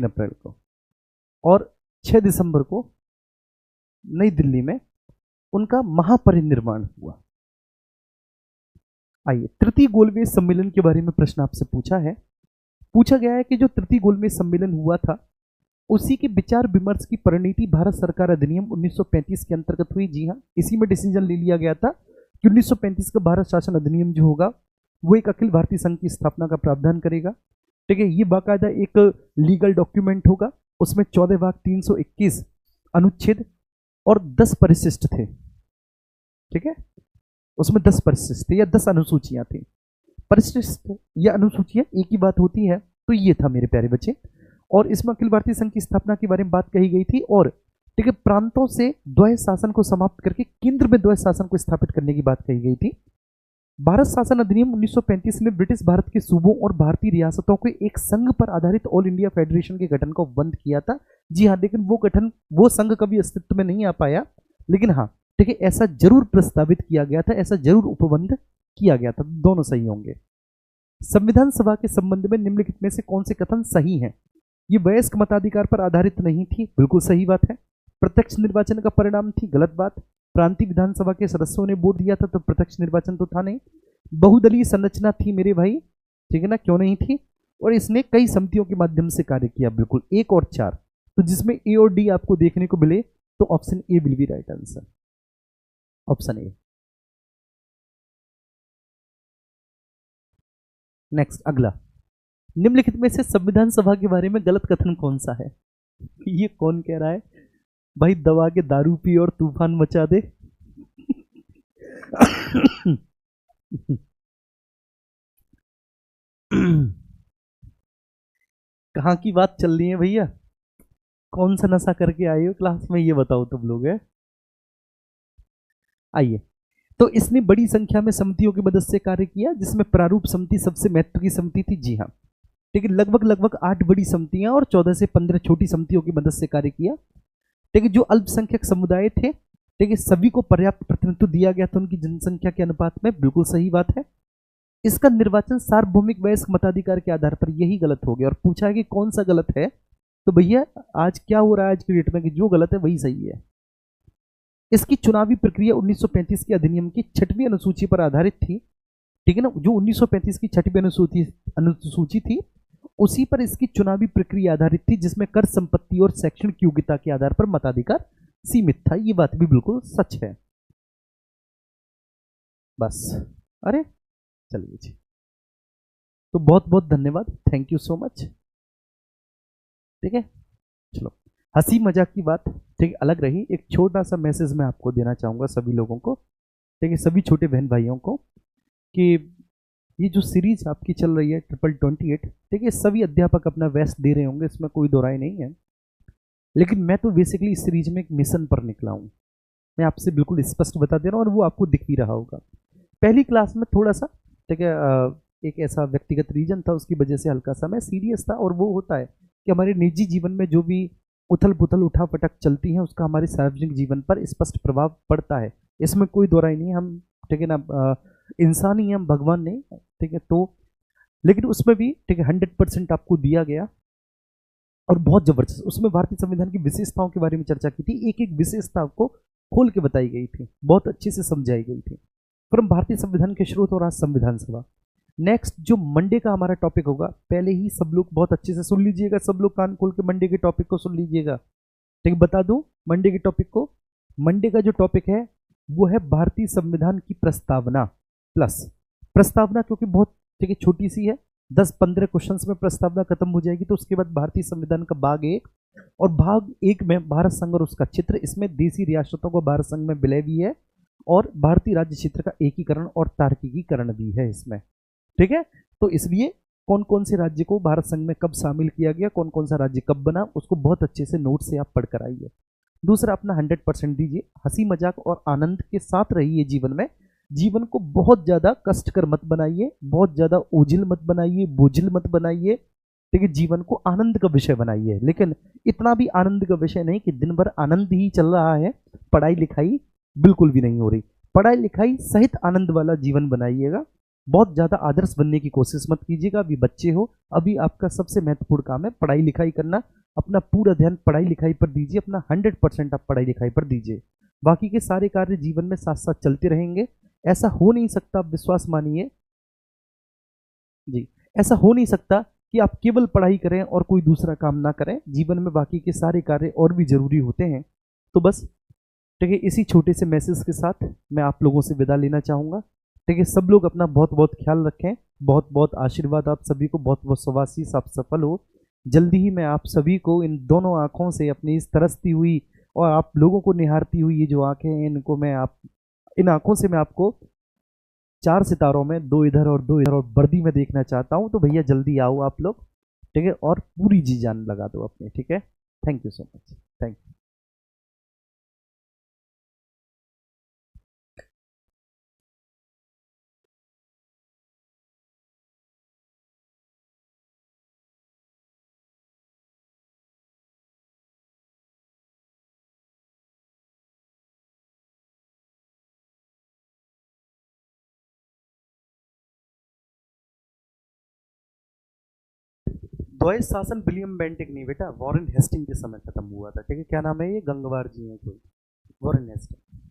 A: अप्रैल को। और 6 दिसंबर को नई दिल्ली में उनका महापरिनिर्वाण हुआ। आइए, तृतीय गोलमेज सम्मेलन के बारे में प्रश्न आपसे पूछा गया है कि जो तृतीय गोलमेज सम्मेलन हुआ था, उसी के विचार विमर्श की परिणति भारत सरकार अधिनियम 1935 के अंतर्गत हुई। जी हाँ, इसी में डिसीजन ले लिया गया था कि 1935 का भारत शासन अधिनियम जो होगा वो एक अखिल भारतीय संघ की स्थापना का प्रावधान करेगा। ठीक है, ये बाकायदा एक लीगल डॉक्यूमेंट होगा। उसमें 14 भाग 321 अनुच्छेद और 10 परिशिष्ट थे। ठीक है, उसमें 10 परिशिष्ट थे या 10 अनुसूचियां थी। परिशिष्ट या अनुसूचियां एक ही बात होती है। तो ये था मेरे प्यारे बच्चे, और इसमें अखिल भारतीय संघ की स्थापना के बारे में बात कही गई थी। और ठीक है, प्रांतों से द्वैध शासन को समाप्त करके केंद्र में द्वैध शासन को स्थापित करने की बात कही गई थी। भारत शासन अधिनियम 1935 ने ब्रिटिश भारत के सूबों और भारतीय रियासतों के एक संघ पर आधारित ऑल इंडिया फेडरेशन के गठन को बंद किया था। जी हाँ, लेकिन वो संघ कभी अस्तित्व में नहीं आ पाया। लेकिन हाँ, ठीक है, ऐसा जरूर प्रस्तावित किया गया था, ऐसा जरूर उपबंध किया गया था। दोनों सही होंगे। संविधान सभा के संबंध में निम्नलिखित में से कौन से कथन सही हैं? ये वयस्क मताधिकार पर आधारित नहीं थी, बिल्कुल सही बात है। प्रत्यक्ष निर्वाचन का परिणाम थी, गलत बात। प्रांतीय विधानसभा के सदस्यों ने वोट दिया था, तो प्रत्यक्ष निर्वाचन तो था नहीं। बहुदलीय संरचना थी मेरे भाई, ठीक है ना, क्यों नहीं थी। और इसने कई समितियों के माध्यम से कार्य किया, बिल्कुल 1 और 4। तो जिसमें ए और डी आपको देखने को मिले, तो option A will be right answer, option A. Next, अगला। निम्नलिखित में से संविधान सभा के बारे में गलत कथन कौन सा है? ये कौन कह रहा है भाई? दबा के दारू पी और तूफान मचा दे। कहाँ की बात चल रही है भैया? कौन सा नशा करके आए हो क्लास में, ये बताओ तुम लोग है। आइए, तो इसने बड़ी संख्या में समितियों की मदद से कार्य किया, जिसमें प्रारूप समिति सबसे महत्व की समिति थी। जी हाँ, ठीक है, लगभग 8 बड़ी समितियां और 14 से 15 छोटी समितियों की मदद से कार्य किया। ठीक है, जो अल्पसंख्यक समुदाय थे, ठीक है, सभी को पर्याप्त प्रतिनिधित्व दिया गया था उनकी जनसंख्या के अनुपात में, बिल्कुल सही बात है। इसका निर्वाचन सार्वभौमिक वयस्क मताधिकार के आधार पर, यही गलत हो गया। और पूछा है कि कौन सा गलत है, तो भैया आज क्या हो रहा है आज की डेट में कि जो गलत है वही सही है। इसकी चुनावी प्रक्रिया 1935 के अधिनियम की 6वीं अनुसूची पर आधारित थी। ठीक है ना, जो 1935 की 6वीं अनुसूची थी, उसी पर इसकी चुनावी प्रक्रिया आधारित थी, जिसमें कर, संपत्ति और शैक्षणिक योग्यता के आधार पर मताधिकार सीमित था। ये बात भी बिल्कुल सच है। बस, अरे चलिए जी, तो बहुत बहुत धन्यवाद, थैंक यू सो मच। ठीक है, चलो, हंसी मजाक की बात ठीक अलग रही। एक छोटा सा मैसेज मैं आपको देना चाहूंगा सभी लोगों को, ठीक है, सभी छोटे बहन भाइयों को, कि ये जो सीरीज आपकी चल रही है 2828, ठीक है, सभी अध्यापक अपना बेस्ट दे रहे होंगे, इसमें कोई दो राय नहीं है। लेकिन मैं तो बेसिकली इस सीरीज में एक मिशन पर निकला हूँ, मैं आपसे बिल्कुल स्पष्ट बता दे रहा हूँ, और वो आपको दिख भी रहा होगा। पहली क्लास में थोड़ा सा, ठीक है, एक ऐसा व्यक्तिगत रीजन था, उसकी वजह से हल्का सा मैं सीरियस था। और वो होता है कि हमारे निजी जीवन में जो भी उथल पुथल उठा पटक चलती है, उसका हमारे सार्वजनिक जीवन पर स्पष्ट प्रभाव पड़ता है, इसमें कोई दो राय नहीं है। हम, ठीक है ना, इंसान ही, हम भगवान नहीं, ठीक है। तो लेकिन उसमें भी, ठीक है, 100% आपको दिया गया, और बहुत जबरदस्त उसमें भारतीय संविधान की विशेषताओं के बारे में चर्चा की थी। एक एक विशेषता आपको खोल के बताई गई थी, बहुत अच्छे से समझाई गई थी। फिर हम भारतीय संविधान के स्रोत और आज संविधान सभा। नेक्स्ट जो मंडे का हमारा टॉपिक होगा, पहले ही सब लोग बहुत अच्छे से सुन लीजिएगा, सब लोग कान खोल के मंडे के टॉपिक को सुन लीजिएगा। ठीक, बता दूं मंडे के टॉपिक को। मंडे का जो टॉपिक है वो है भारतीय संविधान की प्रस्तावना प्लस प्रस्तावना, क्योंकि बहुत, ठीक है, छोटी सी है, 10-15 क्वेश्चन में प्रस्तावना खत्म हो जाएगी। तो उसके बाद भारतीय संविधान का भाग एक, और भाग एक में भारत संघ और उसका चित्र, इसमें देशी रियासतों को भारत संघ में विलय भी है, और भारतीय राज्य क्षेत्र का एकीकरण और तार्किकीकरण भी है इसमें। ठीक है, तो इसलिए कौन कौन से राज्य को भारत संघ में कब शामिल किया गया, कौन कौन सा राज्य कब बना, उसको बहुत अच्छे से नोट से आप पढ़कर आइए। दूसरा, अपना 100% दीजिए, हंसी मजाक और आनंद के साथ रहिए जीवन में। जीवन को बहुत ज्यादा कष्टकर मत बनाइए, बहुत ज्यादा ओझिल मत बनाइए, बोझिल मत बनाइए। ठीक है, जीवन को आनंद का विषय बनाइए, लेकिन इतना भी आनंद का विषय नहीं कि दिन भर आनंद ही चल रहा है, पढ़ाई लिखाई बिल्कुल भी नहीं हो रही। पढ़ाई लिखाई सहित आनंद वाला जीवन बनाइएगा। बहुत ज्यादा आदर्श बनने की कोशिश मत कीजिएगा, अभी बच्चे हो, अभी आपका सबसे महत्वपूर्ण काम है पढ़ाई लिखाई करना। अपना पूरा ध्यान पढ़ाई लिखाई पर दीजिए, अपना 100% आप पढ़ाई लिखाई पर दीजिए। बाकी के सारे कार्य जीवन में साथ साथ चलते रहेंगे। ऐसा हो नहीं सकता, आप विश्वास मानिए जी, ऐसा हो नहीं सकता कि आप केवल पढ़ाई करें और कोई दूसरा काम ना करें। जीवन में बाकी के सारे कार्य और भी जरूरी होते हैं। तो बस, ठीक है, इसी छोटे से मैसेज के साथ मैं आप लोगों से विदा लेना चाहूंगा। ठीक है, सब लोग अपना बहुत बहुत ख्याल रखें, बहुत बहुत आशीर्वाद आप सभी को, बहुत बहुत शुभाशीष, आप सफल हो। जल्दी ही मैं आप सभी को इन दोनों आंखों से, अपनी इस तरसती हुई और आप लोगों को निहारती हुई ये जो आंखें हैं, इनको मैं आप, इन आंखों से मैं आपको 4 सितारों में, 2 इधर और 2 इधर और वर्दी में देखना चाहता हूं। तो भैया जल्दी आओ आप लोग, ठीक है, और पूरी जी जान लगा दो अपने। ठीक है, thank you so much, thank you. द्वैत शासन विलियम बेंटिक नहीं बेटा, वॉरेन हेस्टिंग के समय खत्म हुआ था। ठीक है, क्या नाम है ये, गंगवार जी हैं कोई, वॉरेन हेस्टिंग।